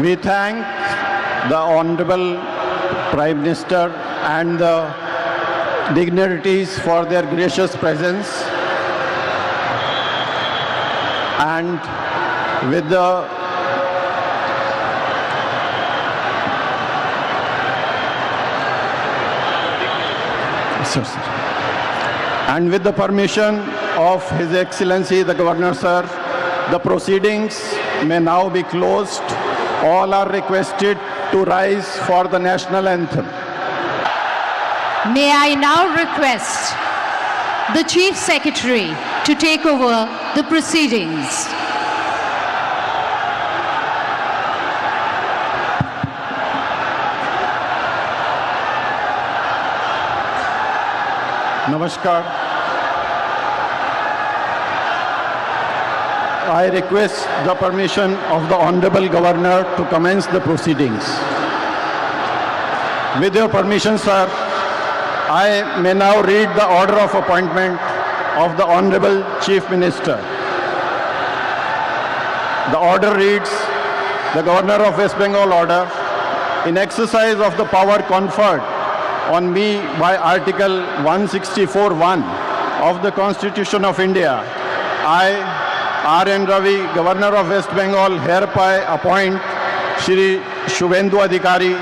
We thank the Honorable Prime Minister and the dignitaries for their gracious presence, and with the permission of His Excellency the Governor Sir, the proceedings may now be closed. All are requested to rise for the national anthem. May I now request the Chief Secretary to take over the proceedings. Namaskar. I request the permission of the Honorable Governor to commence the proceedings. With your permission, sir, I may now read the order of appointment of the Honorable Chief Minister. The order reads, the Governor of West Bengal order, in exercise of the power conferred on me by Article 164(1) of the Constitution of India, I, R.N. Ravi, Governor of West Bengal, hereby appoint Shri Shubhendu Adhikari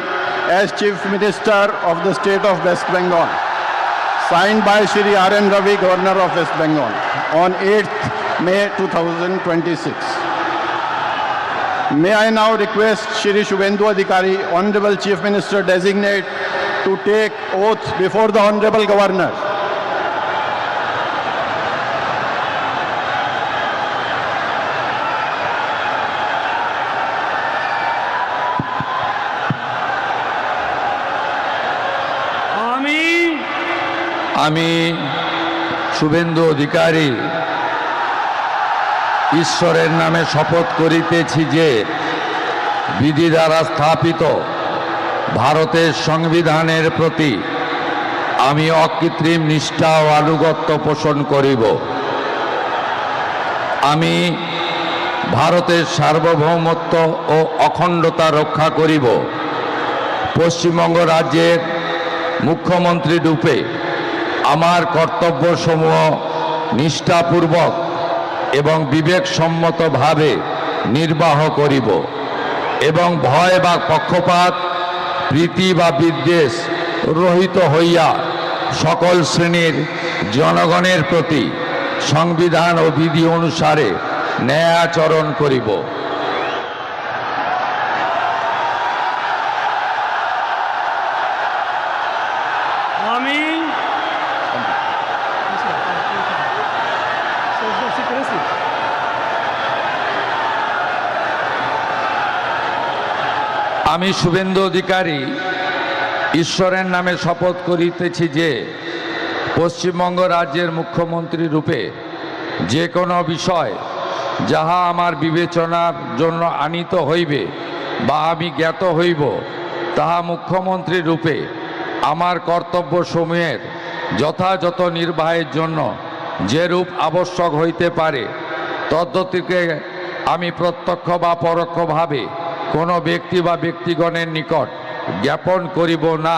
as Chief Minister of the State of West Bengal. Signed by Shri R.N. Ravi, Governor of West Bengal, on 8th May 2026. May I now request Shri Shubhendu Adhikari, Honorable Chief Minister Designate, to take oath before the Honorable Governor. আমি শুভেন্দু অধিকারী ঈশ্বরের নামে শপথ করিতেছি যে বিধি দ্বারা স্থাপিত ভারতের সংবিধানের প্রতি আমি অকৃত্রিম নিষ্ঠা ও আনুগত্য পোষণ করিব। আমি ভারতের সার্বভৌমত্ব ও অখণ্ডতা রক্ষা করিব। পশ্চিমবঙ্গ রাজ্যের মুখ্যমন্ত্রী রূপে আমার কর্তব্যসমূহ নিষ্ঠাপূর্বক এবং বিবেকসম্মতভাবে নির্বাহ করিব এবং ভয় বা পক্ষপাত, প্রীতি বা বিদ্বেষ রহিত হইয়া সকল শ্রেণীর জনগণের প্রতি সংবিধান ও বিধি অনুসারে ন্যায়াচরণ করিব। আমি শুভেন্দু অধিকারী ঈশ্বরের নামে শপথ করিতেছি যে পশ্চিমবঙ্গ রাজ্যের মুখ্যমন্ত্রী রূপে যে কোনো বিষয় যাহা আমার বিবেচনার জন্য আনিত হইবে বা আমি জ্ঞাত হইব, তাহা মুখ্যমন্ত্রী রূপে আমার কর্তব্যসমূহের যথাযথ নির্বাহের জন্য যেরূপ আবশ্যক হইতে পারে তদ্গতিকে আমি প্রত্যক্ষ বা পরোক্ষভাবে কোনো ব্যক্তি বা ব্যক্তিগণের নিকট জ্ঞাপন করিব না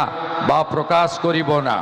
বা প্রকাশ করিব না।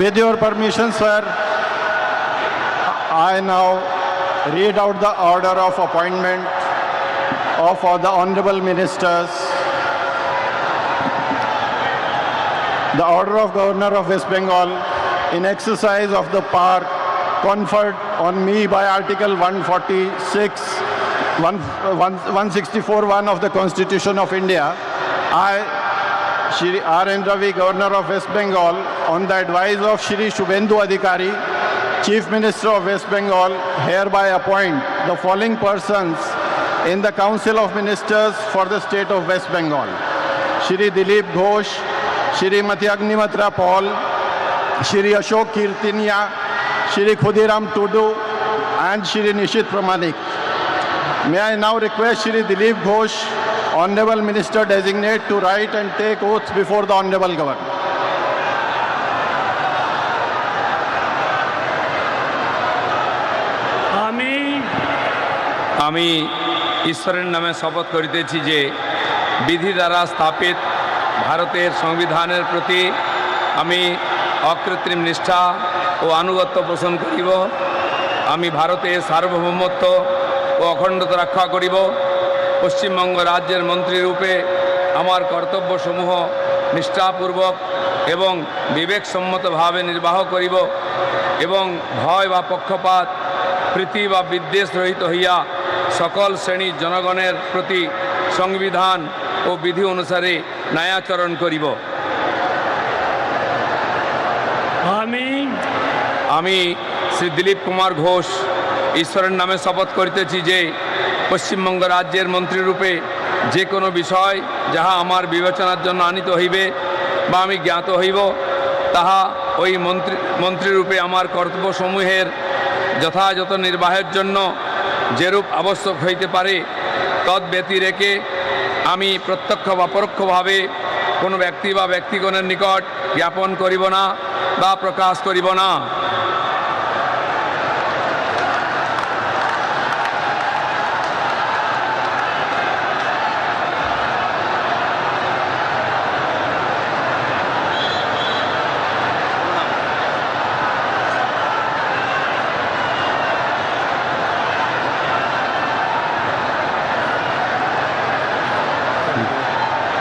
With your permission, sir, I now read out the order of appointment of the honorable ministers. The order of Governor of West Bengal in exercise of the power conferred on me by Article 164(1) of the Constitution of India, I, Shri R.N. Ravi, Governor of West Bengal, on the advice of Shri Shubhendu Adhikari, Chief Minister of West Bengal, hereby appoint the following persons in the Council of Ministers for the state of West Bengal: Shri Dilip Ghosh, Shrimati Agnimatra Paul, Shri Ashok Kirtinia, Shri Khudiram Tudu, and Shri Nishit Pramanik. May I now request Shri Dilip Ghosh, Honorable Minister Designate, to write and take oaths before the Honorable Governor. আমি ঈশ্বরের নামে শপথ করিতেছি যে বিধি দ্বারা স্থাপিত ভারতের সংবিধানের প্রতি আমি অকৃত্রিম নিষ্ঠা ও আনুগত্য পোষণ করিব। আমি ভারতের সার্বভৌমত্ব ও অখণ্ডতা রক্ষা করিব। পশ্চিমবঙ্গ রাজ্যের মন্ত্রীরূপে আমার কর্তব্যসমূহ নিষ্ঠাপূর্বক এবং বিবেকসম্মতভাবে নির্বাহ করিব এবং ভয় বা পক্ষপাত, প্রীতি বা বিদ্বেষ রহিত হইয়া সকল শ্রেণীর জনগণের প্রতি সংবিধান ও বিধি অনুসারে ন্যায়াচরণ করিব। আমি শ্রী দিলীপ কুমার ঘোষ ঈশ্বরের নামে শপথ করিতেছি যে পশ্চিমবঙ্গ রাজ্যের মন্ত্রীরূপে যে কোনো বিষয় যাহা আমার বিবেচনার জন্য আনিত হইবে বা আমি জ্ঞাত হইব, তাহা ওই মন্ত্রীরূপে আমার কর্তব্যসমূহের যথাযথ নির্বাহের জন্য যেরূপ আবশ্যক হইতে পারে তদ্ব্যতিরেকে আমি প্রত্যক্ষ বা পরোক্ষভাবে কোনো ব্যক্তি বা ব্যক্তিগণের নিকট জ্ঞাপন করিব না বা প্রকাশ করিব না।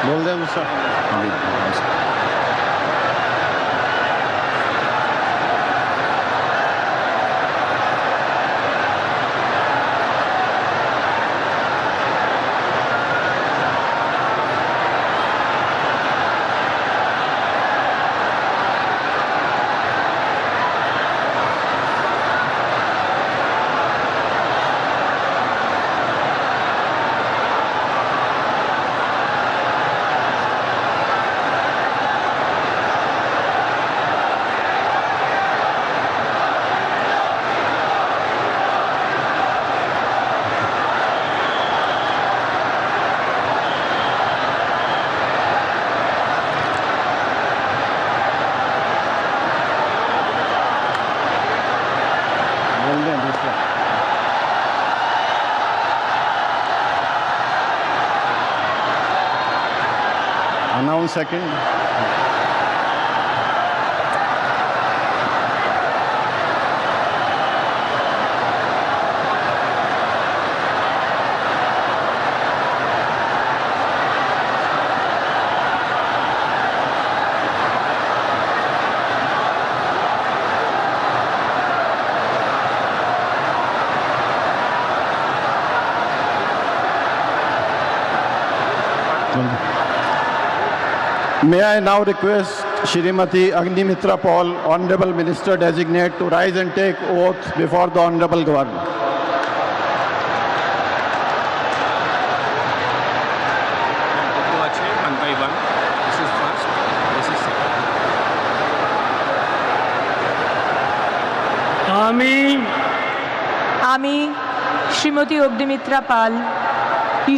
बोल दें मुझसे Announce second. May I now request Shrimati Agnimitra Paul, Honorable Minister Designate, to rise and take oath before the Honorable Governor. One by one. This is first. This is second. আমি শ্রীমতী অগ্নিমিত্রা পাল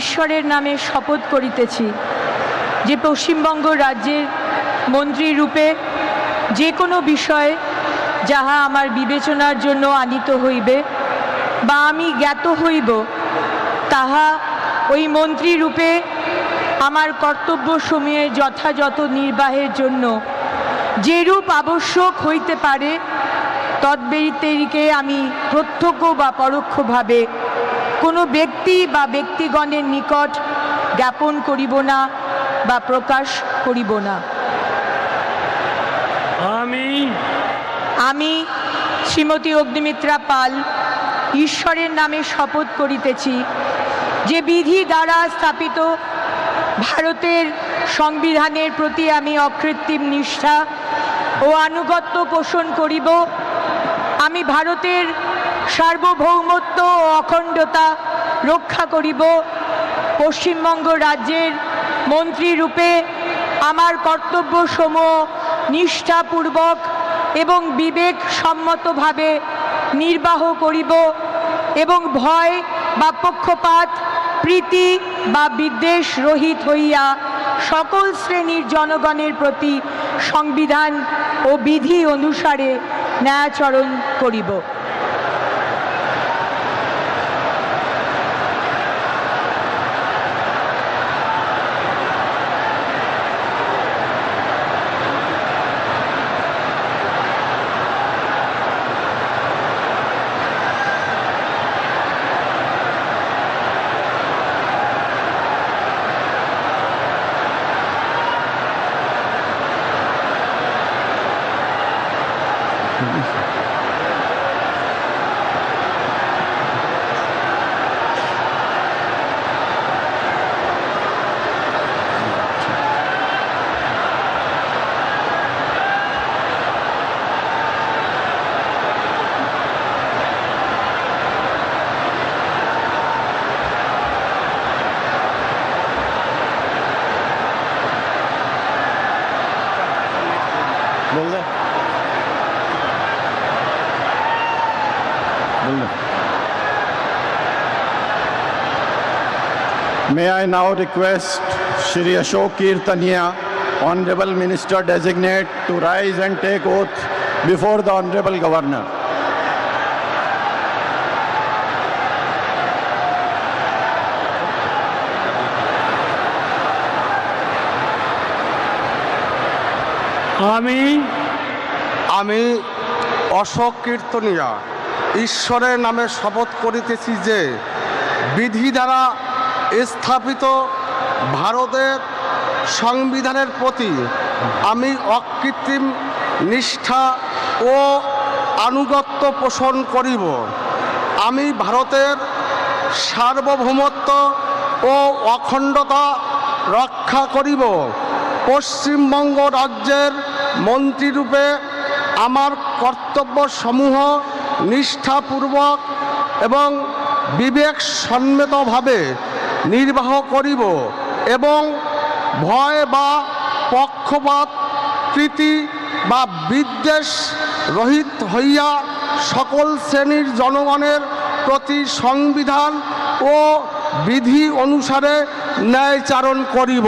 ঈশ্বরের নামে শপথ করিতেছি যে পশ্চিমবঙ্গ রাজ্যের মন্ত্রী রূপে যে কোনো বিষয় যাহা আমার বিবেচনার জন্য আনিত হইবে বা আমি জ্ঞাত হইব তাহা ওই মন্ত্রী রূপে আমার কর্তব্যসমূহের যথাযথ নির্বাহের জন্য যেরূপ আবশ্যক হইতে পারে তদ্ব্যতিরিকে আমি প্রত্যক্ষ বা পরোক্ষভাবে কোনো ব্যক্তি বা ব্যক্তিগণের নিকট জ্ঞাপন করিব না বা প্রকাশ করিব না। আমি শ্রীমতী অগ্নিমিত্রা পাল ঈশ্বরের নামে শপথ করিতেছি যে বিধি দ্বারা স্থাপিত ভারতের সংবিধানের প্রতি আমি অকৃত্রিম নিষ্ঠা ও আনুগত্য পোষণ করিব। আমি ভারতের সার্বভৌমত্ব ও অখণ্ডতা রক্ষা করিব। পশ্চিমবঙ্গ রাজ্যের মন্ত্রী রূপে আমার কর্তব্যসমূহ নিষ্ঠাপূর্বক এবং বিবেকসম্মতভাবে নির্বাহ করিব এবং ভয় বা পক্ষপাত প্রীতি বা বিদ্বেষ রহিত হইয়া সকল শ্রেণীর জনগণের প্রতি সংবিধান ও বিধি অনুসারে ন্যায়াচরণ করিব। May I now request Shri Ashok Kirtaniya, Honorable Minister Designate, to rise and take oath before the Honorable Governor. আমি অশোক কীর্তনিয়া ঈশ্বরের নামে শপথ করিতেছি যে বিধি দ্বারা স্থাপিত ভারতের সংবিধানের প্রতি আমি অকৃত্রিম নিষ্ঠা ও আনুগত্য পোষণ করিব। আমি ভারতের সার্বভৌমত্ব ও অখণ্ডতা রক্ষা করিব। পশ্চিমবঙ্গ রাজ্যের মন্ত্রীরূপে আমার কর্তব্যসমূহ নিষ্ঠাপূর্বক এবং বিবেকসম্মতভাবে নির্বাহ করিব এবং ভয় বা পক্ষপাত প্রীতি বা বিদ্বেষ রহিত হইয়া সকল শ্রেণীর জনগণের প্রতি সংবিধান ও বিধি অনুসারে ন্যায়চারণ করিব।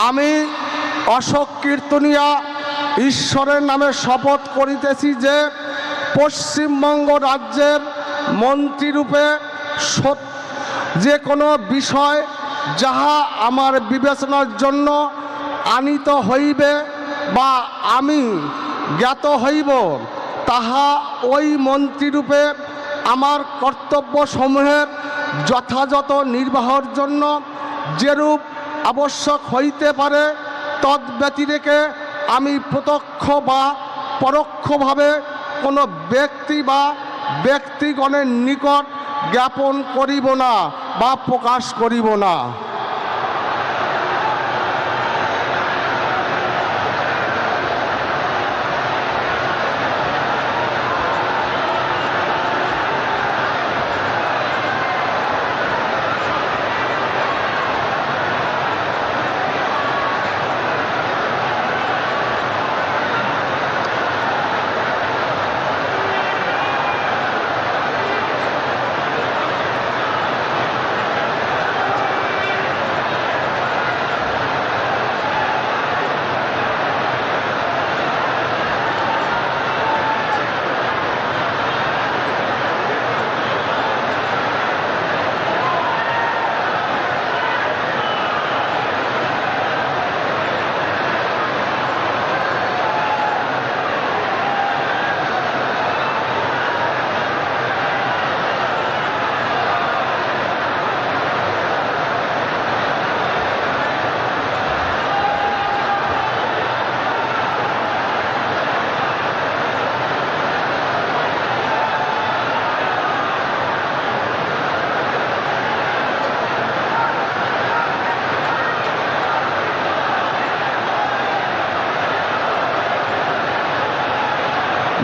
আমি অশোক কীর্তনিয়া ঈশ্বরের নামে শপথ করিতেছি যে পশ্চিমবঙ্গ রাজ্যের মন্ত্রীরূপে যে কোনো বিষয় যাহা আমার বিবেচনার জন্য আনিত হইবে বা আমি জ্ঞাত হইব, তাহা ওই মন্ত্রীরূপে আমার কর্তব্যসমূহের যথাযথ নির্বাহের জন্য যেরূপ আবশ্যক হইতে পারে তদ্ব্যতিরেকে আমি প্রত্যক্ষ বা পরোক্ষভাবে কোনো ব্যক্তি বা ব্যক্তিগণের নিকট জ্ঞাপন করিব না বা প্রকাশ করিব না।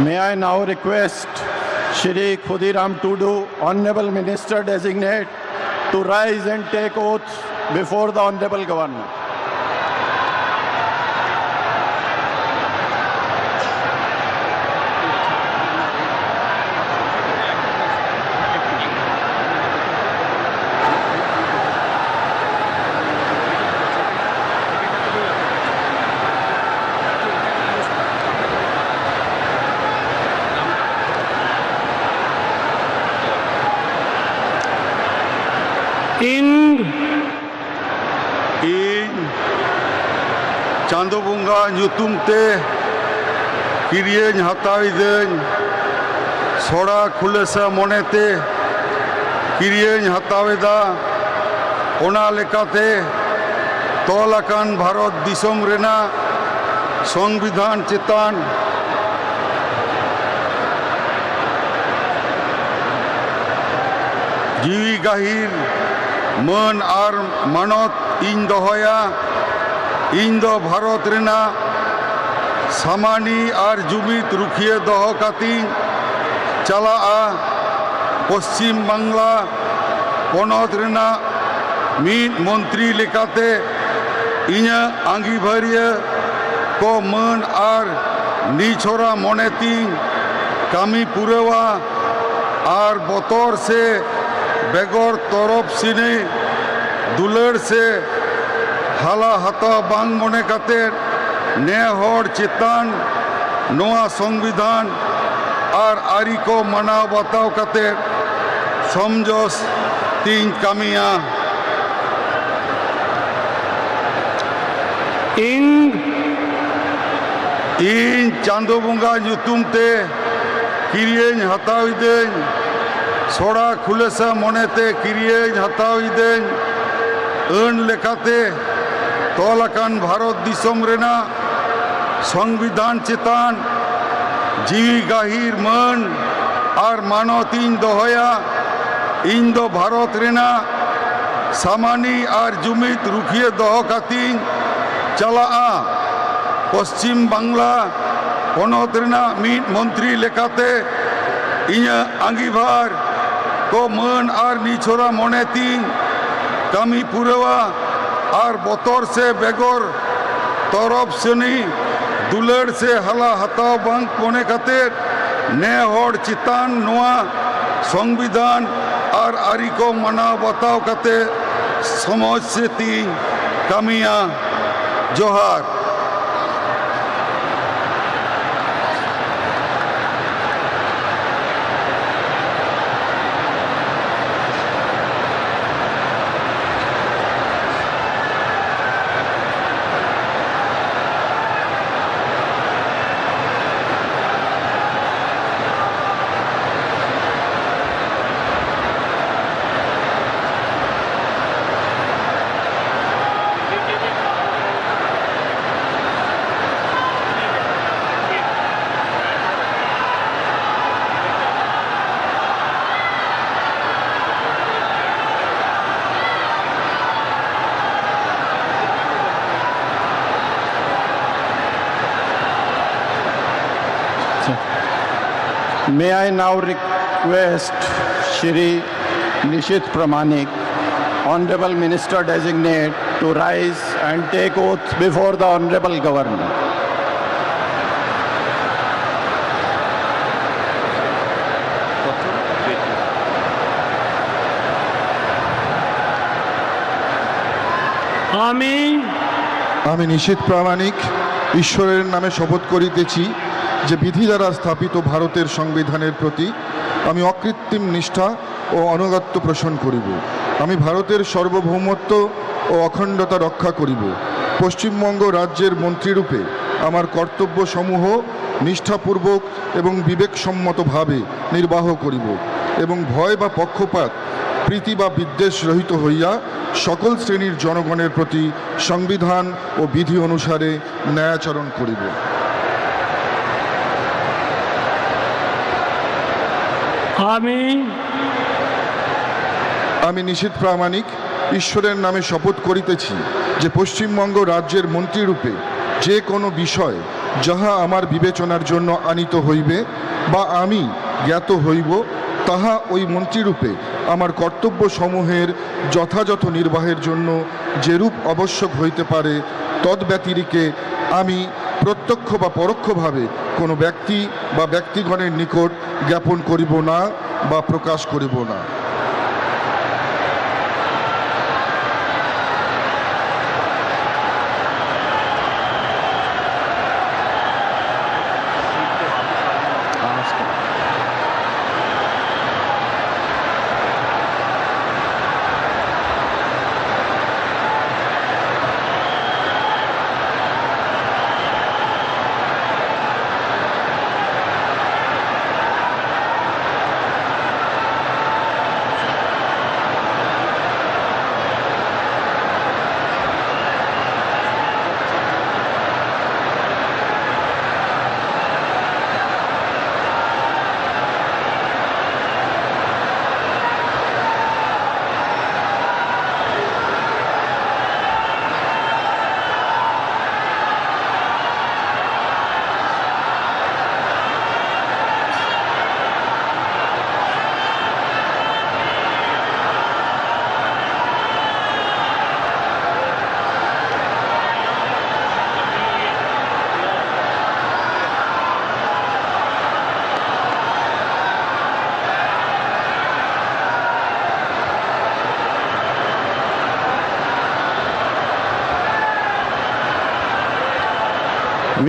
May I now request Shri Khudiram Tudu, Honorable Minister Designate, to rise and take oath before the Honorable Governor. ᱤᱧ ᱪᱟᱸᱫᱳ ᱵᱚᱸᱜᱟ ᱧᱩᱛᱩᱢ ᱛᱮ ᱠᱤᱨᱤᱭᱟᱹᱧ ᱦᱟᱛᱟᱣᱤᱫᱟᱹᱧ ᱥᱚᱲᱟ ᱠᱷᱩᱞᱟᱹᱥᱟ ᱢᱚᱱᱮᱛᱮ ᱠᱤᱨᱤᱭᱟᱹᱧ ᱦᱟᱛᱟᱣᱮᱫᱟ ᱚᱱᱟ ᱞᱮᱠᱟᱛᱮ ᱛᱚᱞ ᱟᱠᱟᱱ ᱵᱷᱟᱨᱚᱛ ᱫᱤᱥᱚᱢ ᱨᱮᱱᱟᱜ ᱥᱚᱝᱵᱤᱫᱷᱟᱱ ᱪᱮᱛᱟᱱ ᱡᱤᱣᱤ ᱜᱟᱹᱦᱤᱨ ᱢᱟᱹᱱ ᱟᱨ ᱢᱟᱱᱚᱛ ᱤᱧ ᱫᱚᱦᱚᱭᱟ। ᱤᱧ ᱫᱚ ᱵᱷᱟᱨᱚᱛ ᱨᱮᱱᱟᱜ ᱥᱟᱢᱟᱱᱤ ᱟᱨ ᱡᱩᱢᱤᱫ ᱨᱩᱠᱷᱤᱭᱟᱹ ᱫᱚᱦᱚ ᱠᱟᱛᱮᱧ ᱪᱟᱞᱟᱜᱼᱟ। ᱯᱚᱥᱪᱤᱢ ᱵᱟᱝᱞᱟ ᱯᱚᱱᱚᱛ ᱨᱮᱱᱟᱜ ᱢᱤᱫ ᱢᱚᱱᱛᱨᱤ ᱞᱮᱠᱟᱛᱮ ᱤᱧᱟᱹᱜ ᱟᱸᱜᱤᱵᱷᱟᱹᱨᱤᱭᱟᱹ ᱠᱚ ᱢᱟᱹᱱ ᱟᱨ ᱱᱤᱪᱷᱚᱨᱟ ᱢᱚᱱᱮᱛᱤᱧ ᱠᱟᱹᱢᱤ ᱯᱩᱨᱟᱹᱣᱟ ᱟᱨ ᱵᱚᱛᱚᱨ ᱥᱮ बेगर तरफ सिने दुलड़ से हाला हता बांग मने काते ने हर चेतान नोआ संविधान और आरी को मनाव बताव काते समझोस तीन कामिया। इन चांदो बुंगा ᱧᱩᱛᱩᱢ ᱛᱮ ᱠᱤᱨᱤᱭᱟᱹᱧ ᱦᱟᱛᱟᱣᱤᱫᱟᱹᱧ ᱥᱚᱲᱟ ᱠᱷᱩᱞᱟᱹᱥᱟ ᱢᱚᱱᱮᱛᱮ ᱠᱤᱨᱤᱭᱟᱹᱧ ᱦᱟᱛᱟᱣᱤᱫᱟᱹᱧ ᱟᱹᱱ ᱞᱮᱠᱟᱛᱮ ᱛᱚᱞ ᱟᱠᱟᱱ ᱵᱷᱟᱨᱚᱛ ᱫᱤᱥᱚᱢ ᱨᱮᱱᱟᱜ ᱥᱚᱝᱵᱤᱫᱷᱟᱱ ᱪᱮᱛᱟᱱ ᱡᱤᱣᱤ ᱜᱟᱹᱦᱤᱨ ᱢᱟᱹᱱ ᱟᱨ ᱢᱟᱱᱚᱛ ᱤᱧ ᱫᱚᱦᱚᱭᱟ। ᱤᱧ ᱫᱚ ᱵᱷᱟᱨᱚᱛ ᱨᱮᱱᱟᱜ ᱥᱟᱢᱟᱱᱤ ᱟᱨ ᱡᱩᱢᱤᱫ ᱨᱩᱠᱷᱤᱭᱟᱹ ᱫᱚᱦᱚ ᱠᱟᱛᱮᱧ ᱪᱟᱞᱟᱜᱼᱟ। ᱯᱚᱥᱪᱤᱢ ᱵᱟᱝᱞᱟ ᱯᱚᱱᱚᱛ ᱨᱮᱱᱟᱜ ᱢᱤᱫ ᱢᱚᱱᱛᱨᱤ ᱞᱮᱠᱟᱛᱮ ᱤᱧᱟᱹᱜ ᱟᱸᱜᱤᱵᱷᱟᱨ ᱠᱚ ᱢᱟᱹᱱ ᱟᱨ ᱱᱤᱪᱷᱚᱨᱟ ᱢᱚᱱᱮᱛᱤᱧ ᱠᱟᱹᱢᱤ ᱯᱩᱨᱟᱹᱣᱟ ᱟᱨ ᱵᱚᱛᱚᱨ ᱥᱮ ᱵᱮᱜᱚᱨ ᱛᱚᱨᱚᱯ ᱥᱟᱹᱱᱤ ᱫᱩᱞᱟᱹᱲ ᱥᱮ ᱦᱟᱞᱟ ᱦᱟᱛᱟᱣ ᱵᱟᱝ ᱢᱚᱱᱮ ᱠᱟᱛᱮᱫ ᱱᱮ ᱦᱚᱲ ᱪᱮᱛᱟᱱ ᱱᱚᱣᱟ ᱥᱚᱝᱵᱤᱫᱷᱟᱱ ᱟᱨ ᱟᱹᱨᱤ ᱠᱚ ᱢᱟᱱᱟᱣ ᱵᱟᱛᱟᱣ ᱠᱟᱛᱮᱫ ᱥᱚᱢᱟᱡᱽ ᱥᱮᱛᱤᱧ ᱠᱟᱹᱢᱤᱭᱟ। ᱡᱚᱦᱟᱨ। May I now request Shri Nishit Pramanik, Honorable Minister Designate, to rise and take oath before the Honorable Governor. আমি নিশীথ প্রামাণিক ঈশ্বরের নামে শপথ করিতেছি যে বিধি দ্বারা স্থাপিত ভারতের সংবিধানের প্রতি আমি অকৃত্রিম নিষ্ঠা ও আনুগত্য পোষণ করিব। আমি ভারতের সার্বভৌমত্ব ও অখণ্ডতা রক্ষা করিব। পশ্চিমবঙ্গ রাজ্যের মন্ত্রীরূপে আমার কর্তব্যসমূহ নিষ্ঠাপূর্বক এবং বিবেকসম্মতভাবে নির্বাহ করিব এবং ভয় বা পক্ষপাত প্রীতি বা বিদ্বেষ রহিত হইয়া সকল শ্রেণীর জনগণের প্রতি সংবিধান ও বিধি অনুসারে ন্যায়াচরণ করিব। আমি নিশীথ প্রামাণিক ঈশ্বরের নামে শপথ করিতেছি যে পশ্চিমবঙ্গ রাজ্যের মন্ত্রীরূপে যে কোনো বিষয় যাহা আমার বিবেচনার জন্য আনিত হইবে বা আমি জ্ঞাত হইব তাহা ওই মন্ত্রীরূপে আমার কর্তব্যসমূহের যথাযথ নির্বাহের জন্য যেরূপ আবশ্যক হইতে পারে তদ্ব্যতিরিকে আমি প্রত্যক্ষ বা পরোক্ষভাবে কোনো ব্যক্তি বা ব্যক্তিগণের নিকট জ্ঞাপন করিব না বা প্রকাশ করিব না।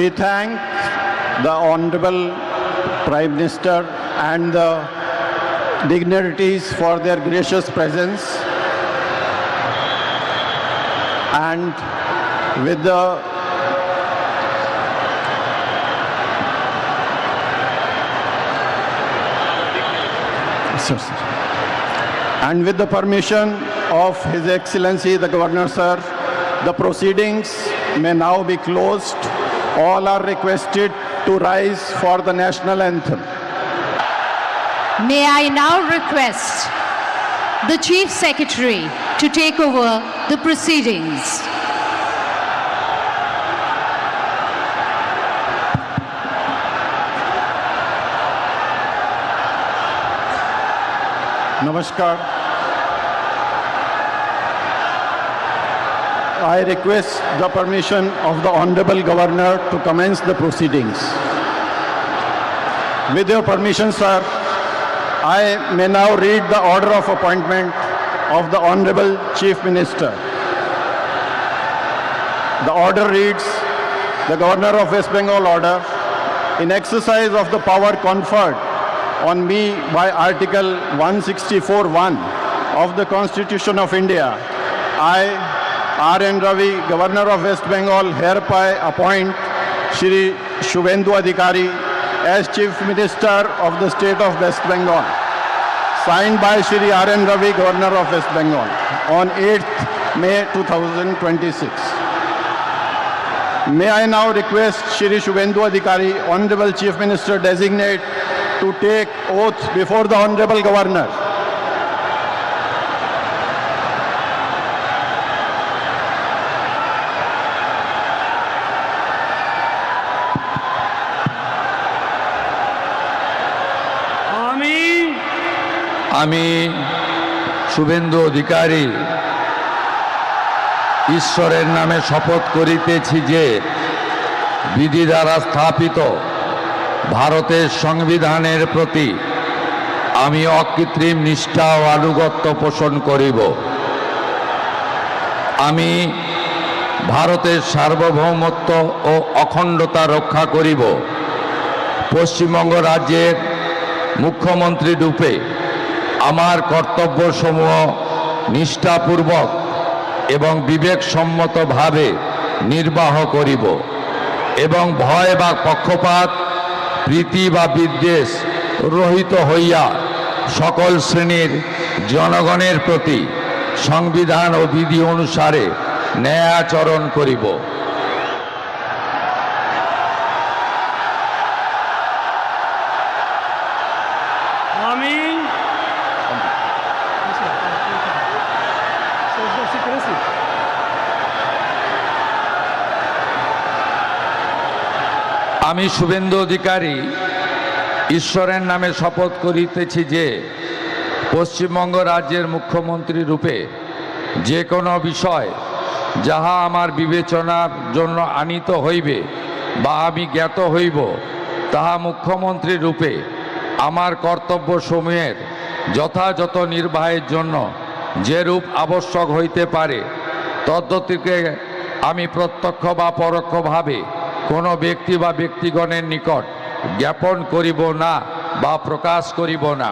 We thank the Honorable Prime Minister and the dignitaries for their gracious presence, and with the Sir, sir. And with the permission of His Excellency the Governor, sir, the proceedings may now be closed. All are requested to rise for the national anthem. May I now request the Chief Secretary to take over the proceedings. Namaskar. I request the permission of the Honorable Governor to commence the proceedings. With your permission, sir, I may now read the order of appointment of the Honorable Chief Minister. The order reads, the Governor of West Bengal order, in exercise of the power conferred on me by Article 164(1) of the Constitution of India, I, R.N. Ravi, Governor of West Bengal, hereby appoint Shri Shubhendu Adhikari as Chief Minister of the State of West Bengal. Signed by Shri R.N. Ravi, Governor of West Bengal, on 8th May 2026. May I now request Shri Shubhendu Adhikari, Honorable Chief Minister Designate, to take oath before the Honorable Governor. আমি শুভেন্দু অধিকারী ঈশ্বরের নামে শপথ করিতেছি যে বিধি দ্বারা স্থাপিত ভারতের সংবিধানের প্রতি আমি অকৃত্রিম নিষ্ঠা ও আনুগত্য পোষণ করিব। আমি ভারতের সার্বভৌমত্ব ও অখণ্ডতা রক্ষা করিব। পশ্চিমবঙ্গ রাজ্যের মুখ্যমন্ত্রী রূপে আমার কর্তব্যসমূহ নিষ্ঠাপূর্বক এবং বিবেকসম্মতভাবে নির্বাহ করিব এবং ভয় বা পক্ষপাত, প্রীতি বা বিদ্বেষ রহিত হইয়া সকল শ্রেণীর জনগণের প্রতি সংবিধান ও বিধি অনুসারে ন্যায়াচরণ করিব। আমি শুভেন্দু অধিকারী ঈশ্বরের নামে শপথ করিতেছি যে পশ্চিমবঙ্গ রাজ্যের মুখ্যমন্ত্রী রূপে যে কোনো বিষয় যাহা আমার বিবেচনার জন্য আনিত হইবে বা আমি জ্ঞাত হইব, তাহা মুখ্যমন্ত্রী রূপে আমার কর্তব্যসমূহের যথাযথ নির্বাহের জন্য যেরূপ আবশ্যক হইতে পারে তদ্গতিকে আমি প্রত্যক্ষ বা পরোক্ষভাবে কোনো ব্যক্তি বা ব্যক্তিগণের নিকট জ্ঞাপন করিব না বা প্রকাশ করিব না।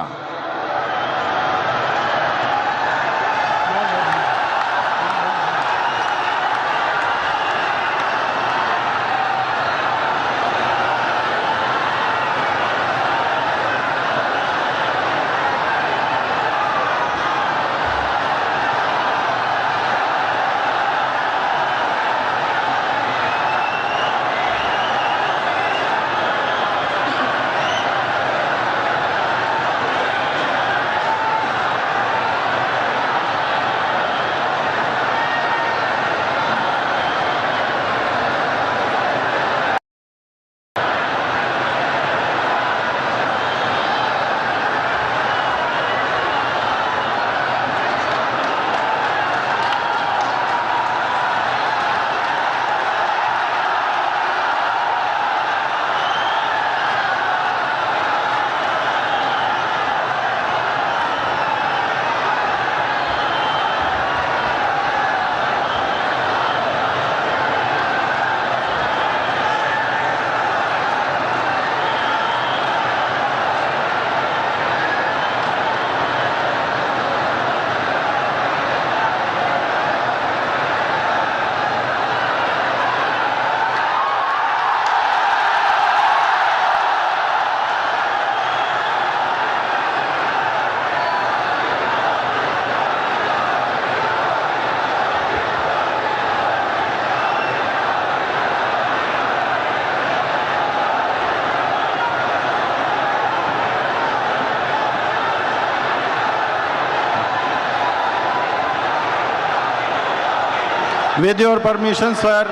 With your permission, sir,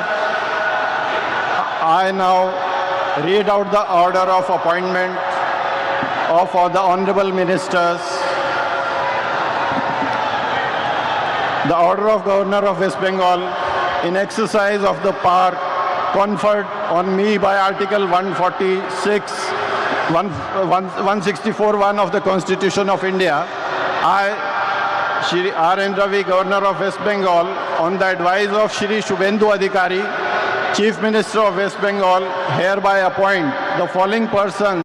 I now read out the order of appointment of all the honorable ministers. The order of Governor of West Bengal in exercise of the power conferred on me by Article 164(1) of the Constitution of India, I, Shri R.N. Ravi, Governor of West Bengal, on the advice of Shri Shubhendu Adhikari, Chief Minister of West Bengal, hereby appoint the following persons